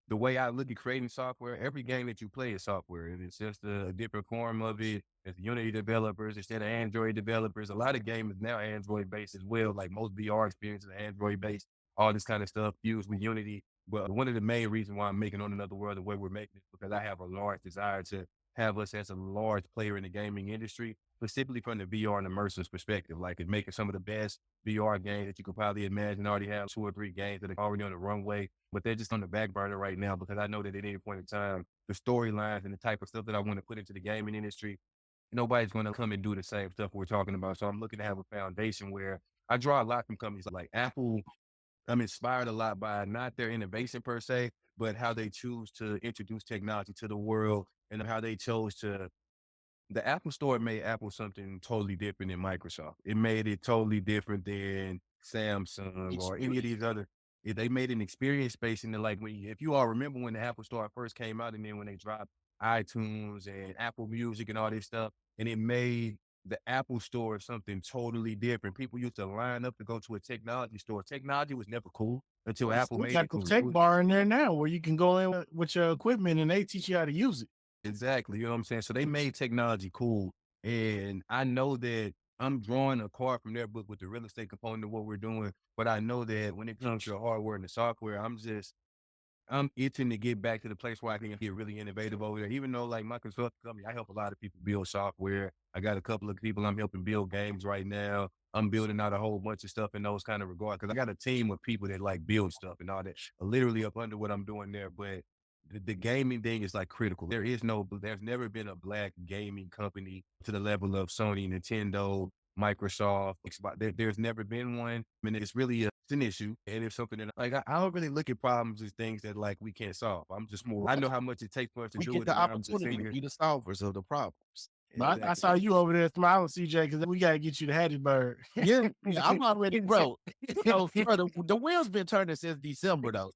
the way I look at creating software. Every game that you play is software. And it's just a different form of it. It's Unity developers instead of Android developers. A lot of games now Android based as well. Like most VR experiences are Android based, all this kind of stuff used with Unity. But one of the main reasons why I'm making On Another World the way we're making it is because I have a large desire to have us as a large player in the gaming industry, specifically from the VR and immersive perspective, like it's making some of the best VR games that you could probably imagine. I already have 2 or 3 games that are already on the runway, but they're just on the back burner right now because I know that at any point in time, the storylines and the type of stuff that I want to put into the gaming industry, nobody's going to come and do the same stuff we're talking about. So I'm looking to have a foundation where I draw a lot from companies like Apple. I'm inspired a lot by not their innovation per se, but how they choose to introduce technology to the world and how they chose to the Apple Store made Apple something totally different than Microsoft. It made it totally different than Samsung or any of these other. They made an experience space in the like when if you all remember when the Apple Store first came out, and then when they dropped iTunes and Apple Music and all this stuff, and it made the Apple Store something totally different. People used to line up to go to a technology store. Technology was never cool until Apple We made got it the cool. tech bar in there now where you can go in with your equipment and they teach you how to use it. Exactly. You know what I'm saying? So they made technology cool. And I know that I'm drawing a card from their book with the real estate component of what we're doing. But I know that when it comes to the hardware and the software, I'm itching to get back to the place where I can get really innovative over there. Even though like my consulting company, I help a lot of people build software. I got a couple of people I'm helping build games right now. I'm building out a whole bunch of stuff in those kind of regards. Cause I got a team of people that like build stuff and all that literally up under what I'm doing there. But the gaming thing is like critical. There's never been a black gaming company to the level of Sony, Nintendo, Microsoft, Xbox. There's never been one. I mean, it's an issue. And it's something that like, I don't really look at problems as things that like we can't solve. I know how much it takes for us to We do get it. the And I'm just opportunity sitting to here. be the solvers of the problems. But I saw you over there smiling, CJ, because we got to get you to Hattiesburg. Yeah, I'm already, bro. So the wheels been turning since December though.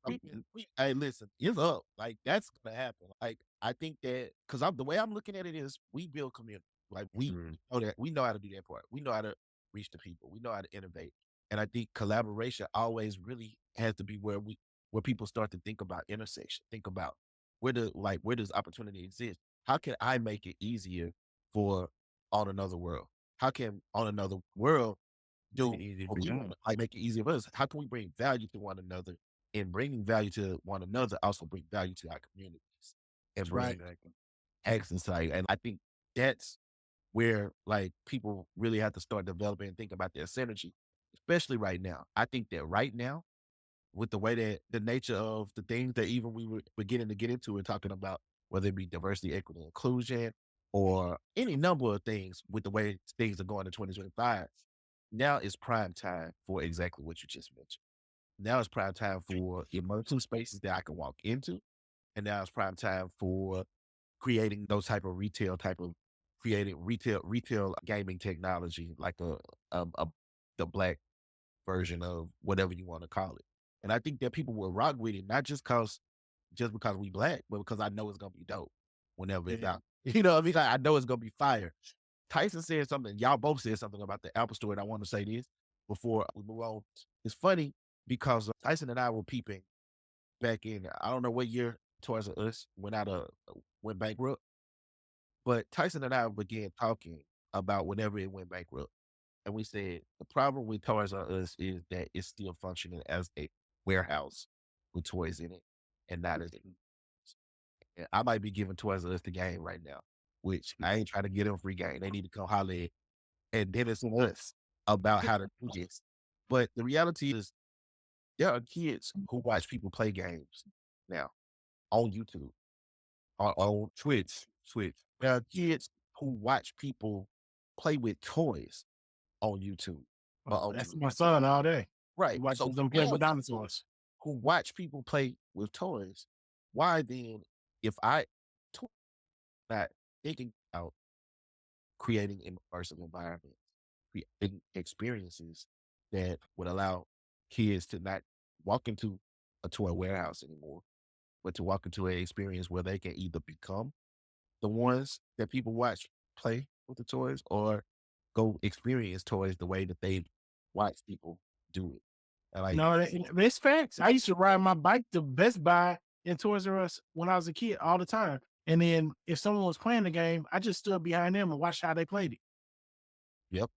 Hey, listen, it's up. Like that's gonna happen. Like I think that because the way I'm looking at it is we build community. Like we know that we know how to do that part. We know how to reach the people. We know how to innovate. And I think collaboration always really has to be where people start to think about intersection. Think about where does opportunity exist? How can I make it easier for on another world? How can on another world do Easy what for we you. want to like make it easier for us? How can we bring value to one another and bringing value to one another also bring value to our communities and Right. bring access to and I think that's where like people really have to start developing and think about their synergy, especially right now. I think that right now, with the way that the nature of the things that even we were beginning to get into and talking about, whether it be diversity, equity, and inclusion, or any number of things with the way things are going in 2025, now is prime time for exactly what you just mentioned. Now it's prime time for immersive spaces that I can walk into. And now it's prime time for creating those type of creating retail gaming technology, like a the black version of whatever you want to call it. And I think that people will rock with it, not just because we black, but because I know it's gonna be dope whenever it's out. You know what I mean? Like, I know it's gonna be fire. Tyson said something, y'all both said something about the Apple Store, and I want to say this before we move on. It's funny because Tyson and I were peeping back in, I don't know what year Toys R Us went bankrupt, but Tyson and I began talking about whenever it went bankrupt. And we said the problem with Toys R Us is that it's still functioning as a warehouse with toys in it and not as a. And I might be giving Toys R Us the game right now, which I ain't trying to get them free game. They need to come holler at Dennis and us about how to do this. But the reality is there are kids who watch people play games now on YouTube, on Switch. there are kids who watch people play with toys on YouTube. That's my son all day. He Right. watches them play with dinosaurs. Who watch people play with toys. Why then, if I not thinking about creating immersive environments, creating experiences that would allow kids to not walk into a toy warehouse anymore, but to walk into an experience where they can either become the ones that people watch play with the toys or go experience toys the way that they watch people do it. And like, No, it's facts. I used to ride my bike to Best Buy and Toys R Us when I was a kid all the time. And then if someone was playing the game, I just stood behind them and watched how they played it. yep.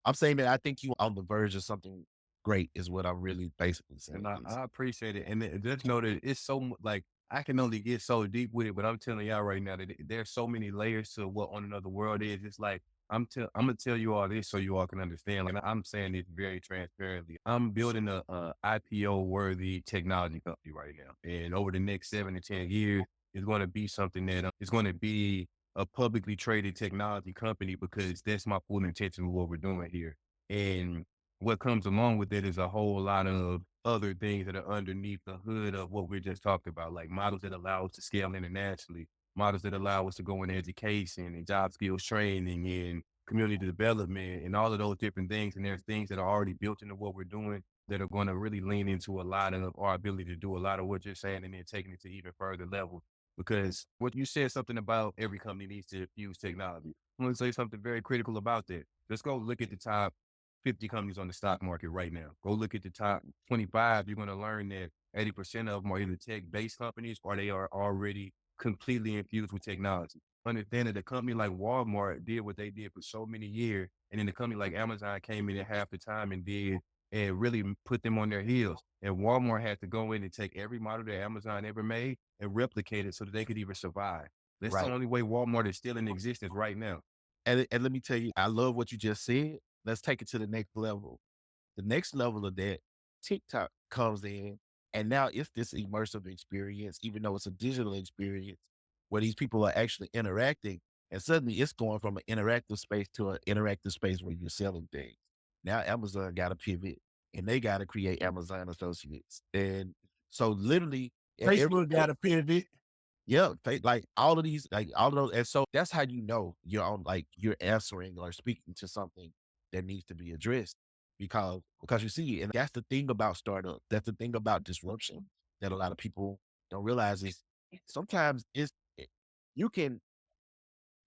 I'm saying that I think you on the verge of something great is what I'm really basically saying. And I appreciate it. And just know that it's like, I can only get so deep with it, but I'm telling y'all right now that there's so many layers to what On Another World is. It's like, I'm gonna tell you all this so you all can understand. Like I'm saying this very transparently. I'm building a IPO-worthy technology company right now, and over the next 7 to 10 years, it's going to be something that it's going to be a publicly traded technology company because that's my full intention of what we're doing here. And what comes along with it is a whole lot of other things that are underneath the hood of what we just talked about, like models that allow us to scale internationally, models that allow us to go into education and job skills training and community development and all of those different things. And there's things that are already built into what we're doing that are going to really lean into a lot of our ability to do a lot of what you're saying and then taking it to even further levels. Because what you said something about every company needs to use technology. I'm going to say something very critical about that. Let's go look at the top 50 companies on the stock market right now. Go look at the top 25. You're going to learn that 80% of them are either tech-based companies or they are already completely infused with technology. understand that a company like Walmart did what they did for so many years, and then the company like Amazon came in at half the time and did and really put them on their heels. And Walmart had to go in and take every model that Amazon ever made and replicate it so that they could even survive. That's the Right. only way Walmart is still in existence right now. And let me tell you, I love what you just said. Let's take it to the next level. The next level of that, TikTok comes in, and now it's this immersive experience, even though it's a digital experience where these people are actually interacting. And suddenly it's going from an interactive space to an interactive space where you're selling things. Now Amazon got to pivot and they got to create Amazon Associates. And so literally, every Facebook got a pivot. yeah, like all of these, like all of those, and so that's how you know you're on, like you're answering or speaking to something that needs to be addressed because you see, and that's the thing about startup. That's the thing about disruption that a lot of people don't realize is sometimes you can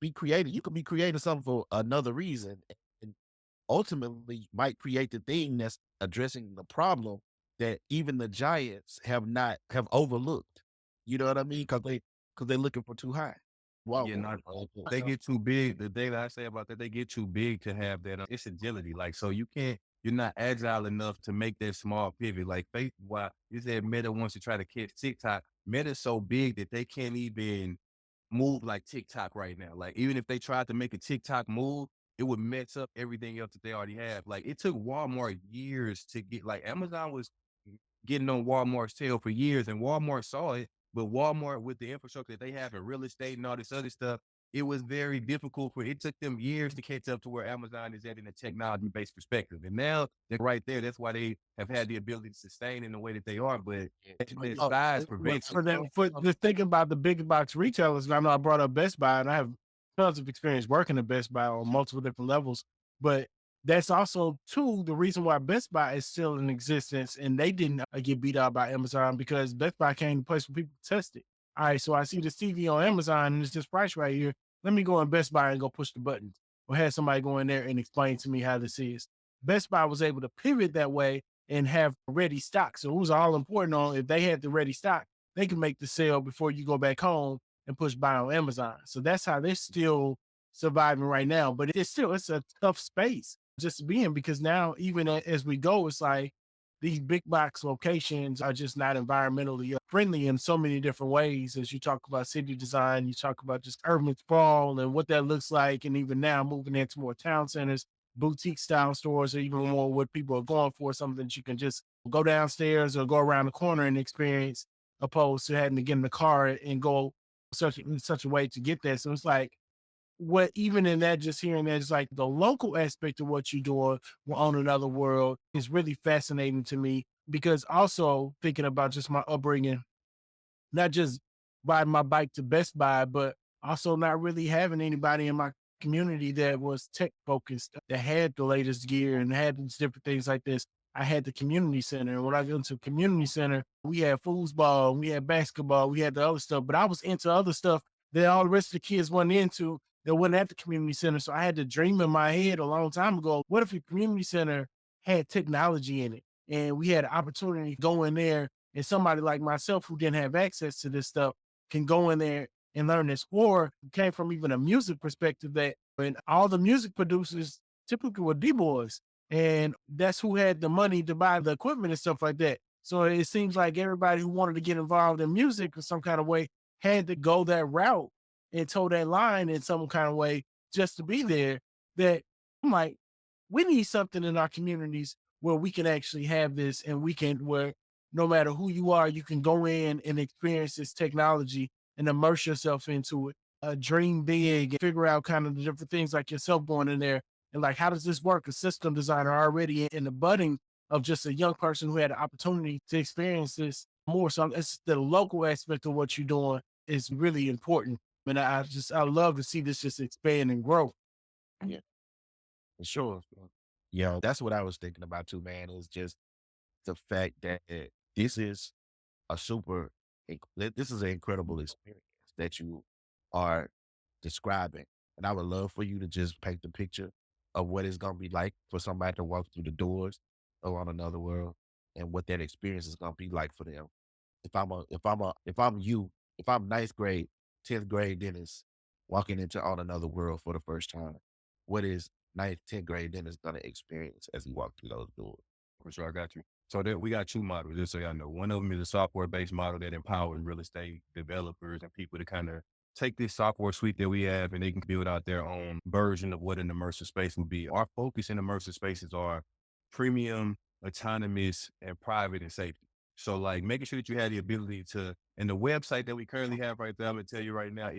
be creative. You can be creating something for another reason, and ultimately might create the thing that's addressing the problem that even the giants have overlooked. You know what I mean? Because they're looking for too high. Wow. Yeah, not they get too big. The thing that I say about that, they get too big to have that. It's agility. Like, so you're not agile enough to make that small pivot. Like, why you said Meta wants to try to catch TikTok. Meta's so big that they can't even move like TikTok right now. Like, even if they tried to make a TikTok move, it would mess up everything else that they already have. Like, it took Walmart years to get, like, Amazon was getting on Walmart's tail for years, and Walmart saw it. But Walmart, with the infrastructure that they have in real estate and all this other stuff, it was very difficult for it took them years to catch up to where Amazon is at in a technology based perspective. And now they're right there. That's why they have had the ability to sustain in the way that they are. But their Oh, size prevents it. For that, for just thinking about the big box retailers, and I know I brought up Best Buy, and I have tons of experience working at Best Buy on multiple different levels. But that's also too the reason why Best Buy is still in existence, and they didn't get beat out by Amazon because Best Buy came to place for people to test it. All right, so I see this TV on Amazon and it's this price right here. Let me go in Best Buy and go push the buttons, or have somebody go in there and explain to me how this is. Best Buy was able to pivot that way and have ready stock. So it was all important on if they had the ready stock, they can make the sale before you go back home and push buy on Amazon. So that's how they're still surviving right now. But it's a tough space just to be in because now even as we go, it's like these big box locations are just not environmentally friendly in so many different ways. As you talk about city design, you talk about just urban sprawl and what that looks like. And even now moving into more town centers, boutique style stores are even more what people are going for, something that you can just go downstairs or go around the corner and experience opposed to having to get in the car and go in such a way to get there. So it's like what even in that, just hearing that, it's like the local aspect of what you're doing on another world is really fascinating to me because also thinking about just my upbringing, not just riding my bike to Best Buy, but also not really having anybody in my community that was tech focused, that had the latest gear and had these different things like this. I had the community center. And when I go to community center, we had foosball, we had basketball, we had the other stuff, but I was into other stuff that all the rest of the kids wasn't into that wasn't at the community center. So I had to dream in my head a long time ago. What if a community center had technology in it and we had an opportunity to go in there and somebody like myself who didn't have access to this stuff can go in there and learn this, or came from even a music perspective that when all the music producers typically were D-boys and that's who had the money to buy the equipment and stuff like that. So it seems like everybody who wanted to get involved in music in some kind of way had to go that route and toe that line in some kind of way just to be there. That I'm like, we need something in our communities where we can actually have this and we can, where no matter who you are, you can go in and experience this technology and immerse yourself into it. Dream big and figure out kind of the different things like yourself going in there and like, how does this work? A system designer already in the budding of just a young person who had the opportunity to experience this more. So it's the local aspect of what you're doing is really important. And I love to see this just expand and grow. Yeah, for sure. Yeah, that's what I was thinking about too, man. Is just the fact that this is a this is an incredible experience that you are describing. And I would love for you to just paint the picture of what it's going to be like for somebody to walk through the doors around another world and what that experience is going to be like for them. If I'm you, if I'm ninth grade, 10th grade Dennis, walking into on another world for the first time, what is ninth, 10th grade Dennis gonna experience as he walks through those doors? For sure, I got you. So there, we got two models, just so y'all know. One of them is a software-based model that empowers real estate developers and people to kind of take this software suite that we have and they can build out their own version of what an immersive space would be. Our focus in immersive spaces are premium, autonomous, and private and safety. So like making sure that you have the ability to, and the website that we currently have right there, I'm gonna tell you right now,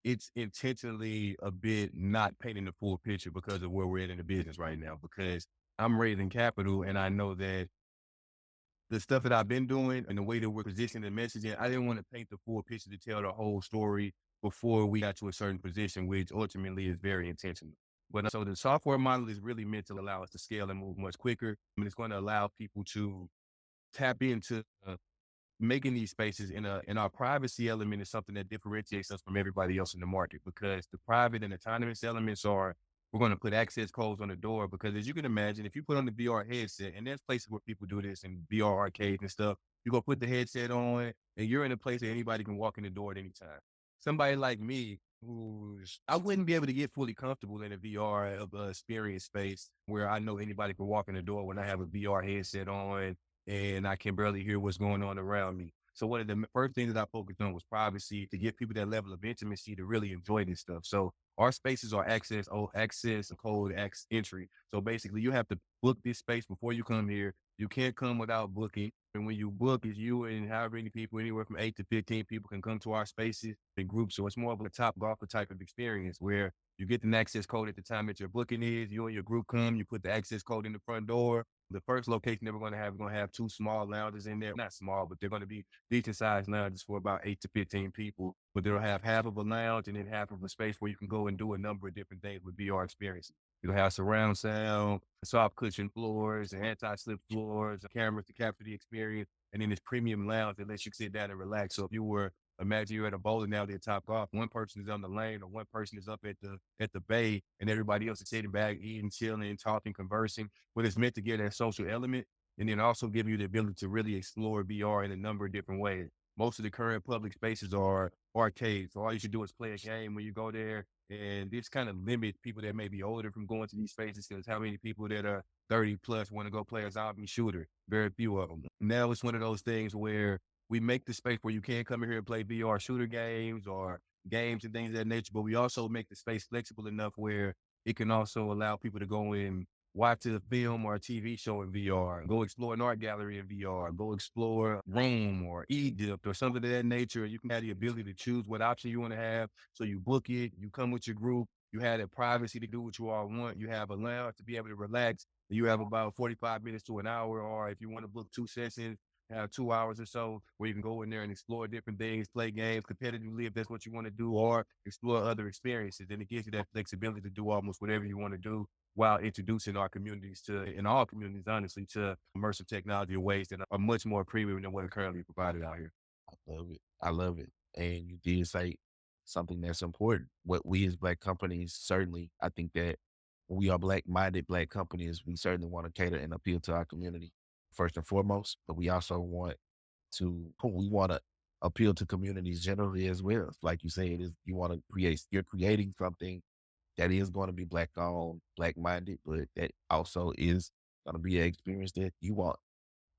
it's intentionally a bit not painting the full picture because of where we're at in the business right now, because I'm raising capital and I know that the stuff that I've been doing and the way that we're positioning and messaging, I didn't want to paint the full picture to tell the whole story before we got to a certain position, which ultimately is very intentional. But so the software model is really meant to allow us to scale and move much quicker. I mean, it's going to allow people to tap into making these spaces in our privacy element is something that differentiates us from everybody else in the market, because the private and autonomous elements are, we're going to put access codes on the door, because as you can imagine, if you put on the VR headset, and there's places where people do this in VR arcades and stuff, you go put the headset on and you're in a place that anybody can walk in the door at any time. Somebody like me, I wouldn't be able to get fully comfortable in a VR of a experience space where I know anybody can walk in the door when I have a VR headset on and I can barely hear what's going on around me. So one of the first things that I focused on was privacy, to give people that level of intimacy to really enjoy this stuff. So our spaces are access code entry. So basically you have to book this space before you come here. You can't come without booking. And when you book, it's you and however many people, anywhere from 8 to 15 people can come to our spaces in groups. So it's more of a top golfer type of experience where you get an access code at the time that your booking is, you and your group come, you put the access code in the front door. The first location that we're going to have two small lounges in there. Not small, but they're going to be decent sized lounges for about 8 to 15 people. But they'll have half of a lounge and then half of a space where you can go and do a number of different things with VR experiences. You'll have surround sound, soft cushion floors, anti-slip floors, cameras to capture the experience, and then this premium lounge that lets you sit down and relax. So if you were, imagine you're at a bowling alley at Top Golf, one person is on the lane or one person is up at the bay, and everybody else is sitting back, eating, chilling, talking, conversing. But it's meant to get that social element and then also give you the ability to really explore VR in a number of different ways. Most of the current public spaces are arcades. So all you should do is play a game when you go there. And this kind of limits people that may be older from going to these spaces, because how many people that are 30 plus want to go play a zombie shooter? Very few of them. Now it's one of those things where we make the space where you can come in here and play VR shooter games or games and things of that nature, but we also make the space flexible enough where it can also allow people to go in, watch a film or a TV show in VR, go explore an art gallery in VR, go explore Rome or Egypt or something of that nature. You can have the ability to choose what option you want to have. So you book it, you come with your group, you have the privacy to do what you all want. You have a lounge to be able to relax. You have about 45 minutes to an hour, or if you want to book 2 sessions, have 2 hours or so where you can go in there and explore different things, play games competitively if that's what you want to do, or explore other experiences. And it gives you that flexibility to do almost whatever you want to do while introducing our communities in all communities, honestly, to immersive technology in ways that are much more premium than what are currently provided out here. I love it. I love it. And you did say something that's important. What we as Black companies, certainly, I think that we are Black-minded Black companies. We certainly want to cater and appeal to our community first and foremost, but we also we want to appeal to communities generally as well. Like you said, is you're creating something that is going to be Black owned, Black minded, but that also is going to be an experience that you want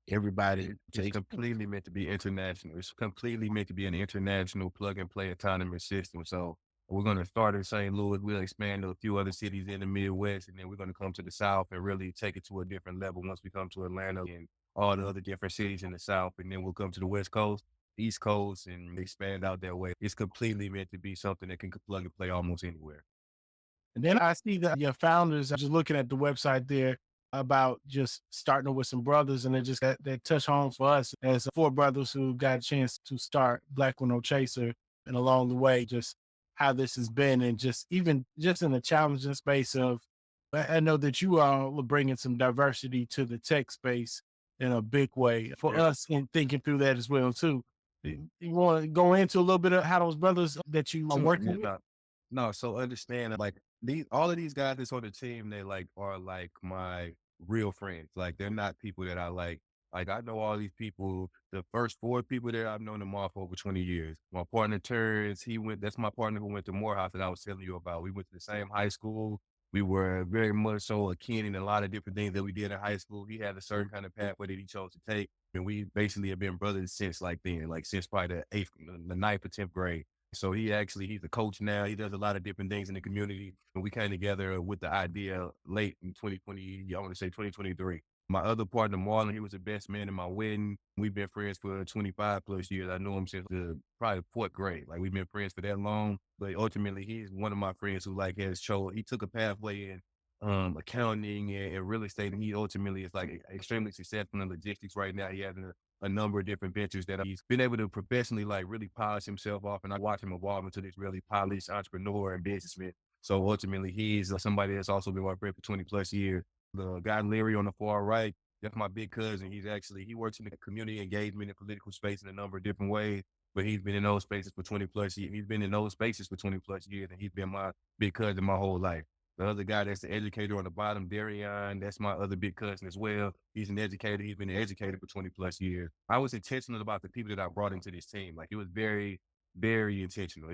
everybody to It's experience. completely meant to be international. It's completely meant to be an international plug and play autonomous system. So we're going to start in St. Louis. We'll expand to a few other cities in the Midwest, and then we're going to come to the South and really take it to a different level once we come to Atlanta and all the other different cities in the South. And then we'll come to the West Coast, East Coast, and expand out that way. It's completely meant to be something that can plug and play almost anywhere. And then I see that your founders, I'm just looking at the website there about just starting with some brothers, and it just that touch home for us as four brothers who got a chance to start Black with No Chaser, and along the way, just how this has been, and just even just in the challenging space of, I know that you are bringing some diversity to the tech space in a big way for Yeah. us, and thinking through that as well too. You want to go into a little bit of how those brothers that you are working with? No, so understand that, like, all of these guys that's on the team, they like are like my real friends. Like they're not people that I like Like I know all these people, the first 4 people there, I've known them all for over 20 years. My partner Terrence, that's my partner who went to Morehouse that I was telling you about. We went to the same high school. We were very much so akin in a lot of different things that we did in high school. He had a certain kind of pathway that he chose to take. And we basically have been brothers since like then, like since probably the ninth or 10th grade. So he's a coach now. He does a lot of different things in the community. And we came together with the idea late in 2020, I want to say 2023. My other partner, Marlon, he was the best man in my wedding. We've been friends for 25 plus years. I knew him since probably 4th grade. Like we've been friends for that long. But ultimately, he's one of my friends who like he took a pathway in accounting and real estate, and he ultimately is like extremely successful in logistics right now. He has a number of different ventures that he's been able to professionally like really polish himself off, and I watch him evolve into this really polished entrepreneur and businessman. So ultimately, he's somebody that's also been my friend for 20 plus years. The guy Larry on the far right, that's my big cousin. He works in the community engagement and political space in a number of different ways, but he's been in those spaces for 20 plus years. He's been in those spaces for 20 plus years, and he's been my big cousin my whole life. The other guy that's the educator on the bottom, Darian, that's my other big cousin as well. He's an educator. He's been an educator for 20 plus years. I was intentional about the people that I brought into this team. Like it was very, very intentional.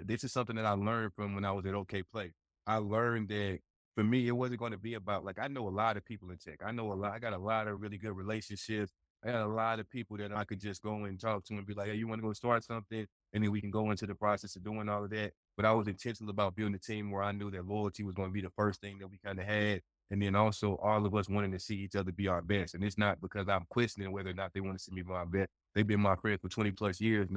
This is something that I learned from when I was at OK Play. I learned that for me, it wasn't going to be about like, I know a lot of people in tech. I got a lot of really good relationships. I had a lot of people that I could just go and talk to and be like, hey, you want to go start something? And then we can go into the process of doing all of that. But I was intentional about building a team where I knew that loyalty was going to be the first thing that we kind of had. And then also all of us wanting to see each other be our best. And it's not because I'm questioning whether or not they want to see me be my best. They've been my friends for 20 plus years.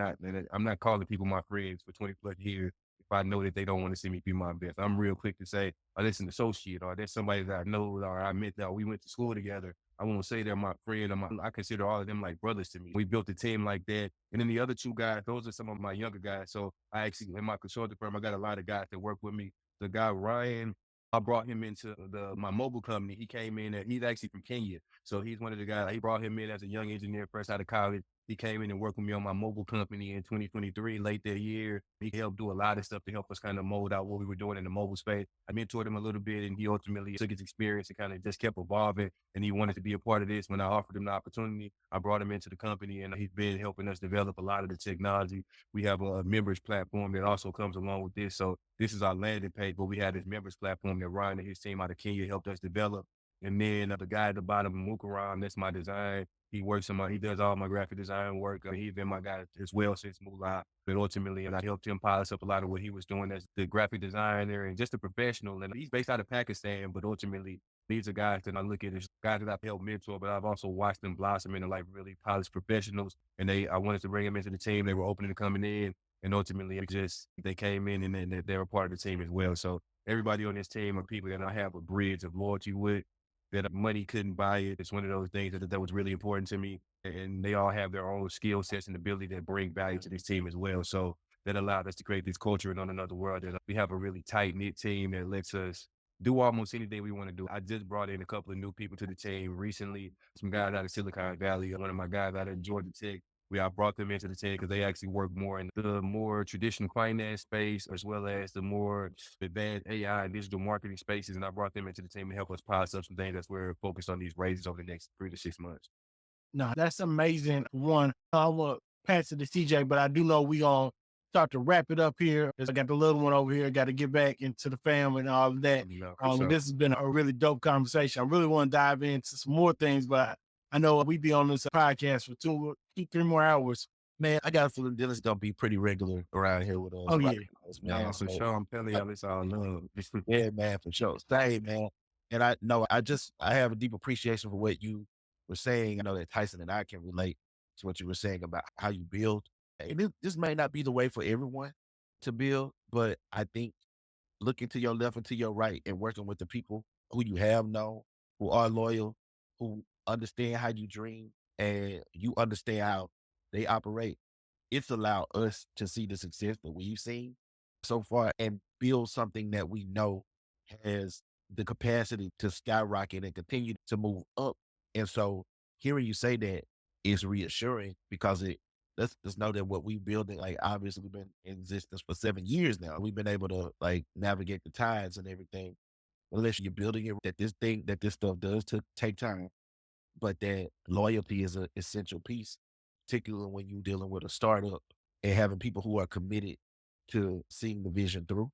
I'm not calling people my friends for 20 plus years if I know that they don't want to see me be my best. I'm real quick to say, oh, that's an associate, or that's somebody that I know, or I met that we went to school together. I won't say they're my friend. I consider all of them like brothers to me. We built a team like that. And then the other 2 guys, those are some of my younger guys. So I actually, in my consulting firm, I got a lot of guys that work with me. The guy, Ryan, I brought him into my mobile company. He came in and he's actually from Kenya. So he's one of the guys, he brought him in as a young engineer fresh out of college. He came in and worked with me on my mobile company in 2023, late that year. He helped do a lot of stuff to help us kind of mold out what we were doing in the mobile space. I mentored him a little bit, and he ultimately took his experience and kind of just kept evolving. And he wanted to be a part of this. When I offered him the opportunity, I brought him into the company, and he's been helping us develop a lot of the technology. We have a members platform that also comes along with this. So this is our landing page, but we have this members platform that Ryan and his team out of Kenya helped us develop. And then the guy at the bottom, Mukaram, that's my design. He does all my graphic design work. He's been my guy as well since Moolah. But ultimately, and I helped him polish up a lot of what he was doing as the graphic designer and just a professional. And he's based out of Pakistan, but ultimately, these are guys that I look at as guys that I've helped mentor, but I've also watched them blossom into like really polished professionals. And I wanted to bring them into the team. They were open to coming in. And ultimately, they came in and then they were part of the team as well. So everybody on this team are people that I have a bridge of loyalty with, that money couldn't buy it. It's one of those things that was really important to me. And they all have their own skill sets and ability to bring value to this team as well. So that allowed us to create this culture in On Another World. That we have a really tight knit team that lets us do almost anything we want to do. I just brought in a couple of new people to the team recently. Some guys out of Silicon Valley, one of my guys out of Georgia Tech. I brought them into the team because they actually work more in the more traditional finance space, as well as the more advanced AI and digital marketing spaces. And I brought them into the team to help us polish up some things that's where we're focused on these raises over the next 3 to 6 months. No, that's amazing. One, I will pass it to CJ, but I do know we gonna start to wrap it up here. I got the little one over here, got to get back into the family and all of that. This has been a really dope conversation. I really want to dive into some more things, but I know we be on this podcast for 2, 3 more hours. Man, I got a feeling Dennis gonna be pretty regular around here with us. Oh, yeah. Man. For sure. I'm telling y'all, it's all love. Yeah, man, for sure. Same, man. And I know I have a deep appreciation for what you were saying. I know that Tyson and I can relate to what you were saying about how you build. And this may not be the way for everyone to build, but I think looking to your left and to your right and working with the people who you have known, who are loyal, who understand how you dream and you understand how they operate. It's allowed us to see the success that we've seen so far and build something that we know has the capacity to skyrocket and continue to move up. And so hearing you say that is reassuring because let's know that what we building, like obviously we've been in existence for 7 years now. We've been able to like navigate the tides and everything. Unless you're building it, that this stuff does take time. but that loyalty is an essential piece, particularly when you're dealing with a startup and having people who are committed to seeing the vision through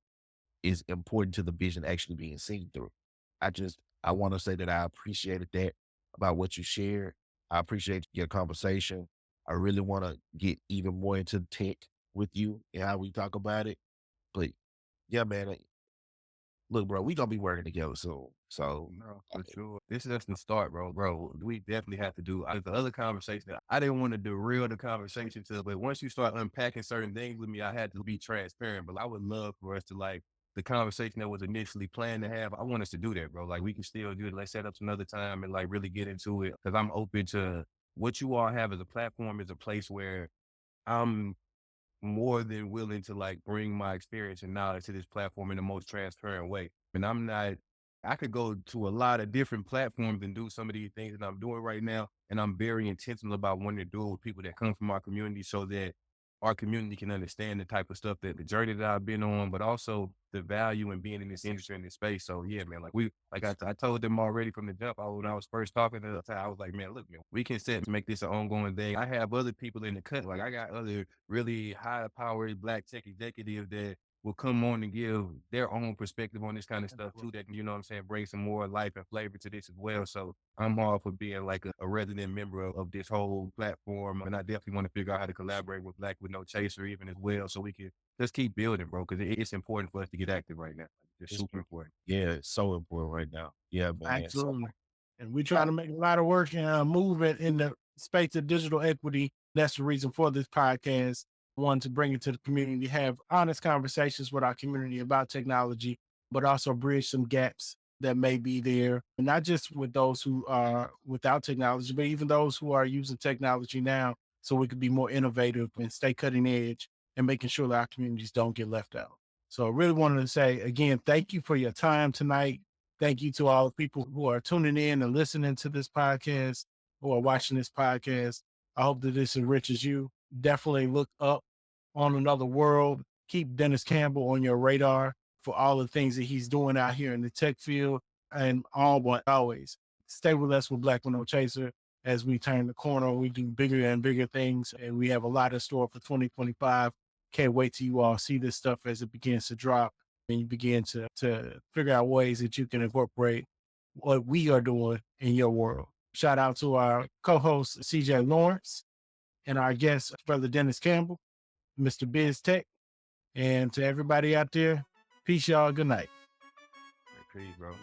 is important to the vision actually being seen through. I want to say that I appreciated that about what you shared. I appreciate your conversation. I really want to get even more into tech with you and how we talk about it. But yeah, man, look, bro, we gonna be working together soon. So No, for sure. This is just the start, bro. Bro, we definitely have to do the other conversation. I didn't want to derail the conversation but once you start unpacking certain things with me, I had to be transparent. But I would love for us to like the conversation that was initially planned to have. I want us to do that, bro. Like we can still do it. Let's set up another time and like really get into it. Cause I'm open to what you all have as a platform is a place where I'm more than willing to like bring my experience and knowledge to this platform in the most transparent way. And I could go to a lot of different platforms and do some of these things that I'm doing right now. And I'm very intentional about wanting to do it with people that come from our community so that our community can understand the type of stuff that the journey that I've been on, but also the value in being in this industry, in this space. So yeah, man, I told them already from the jump, when I was first talking to them, I was like, man, look, man, we can set to make this an ongoing thing. I have other people in the cut. Like I got other really high powered Black tech executives that will come on and give their own perspective on this kind of stuff too, that, you know what I'm saying, bring some more life and flavor to this as well. So I'm all for being like a resident member of this whole platform. And I definitely want to figure out how to collaborate with Black with No Chaser even as well. So we can just keep building, bro, because it's important for us to get active right now. It's super important. yeah, it's so important right now. Yeah, man. So, Absolutely. And we're trying to make a lot of work and movement in the space of digital equity. That's the reason for this podcast. One, to bring it to the community, have honest conversations with our community about technology, but also bridge some gaps that may be there. And not just with those who are without technology, but even those who are using technology now, so we could be more innovative and stay cutting edge and making sure that our communities don't get left out. So I really wanted to say again, thank you for your time tonight. Thank you to all the people who are tuning in and listening to this podcast, who are watching this podcast. I hope that this enriches you. Definitely look up On Another World. Keep Dennis Campbell on your radar for all the things that he's doing out here in the tech field. And always stay with us with Black with No Chaser as we turn the corner. We do bigger and bigger things, and we have a lot in store for 2025. Can't wait till you all see this stuff as it begins to drop and you begin to figure out ways that you can incorporate what we are doing in your world. Shout out to our co-host, CJ Lawrence, and our guest, Brother Dennis Campbell, Mr. Biz Tech. And to everybody out there, peace, y'all. Good night. Peace, bro.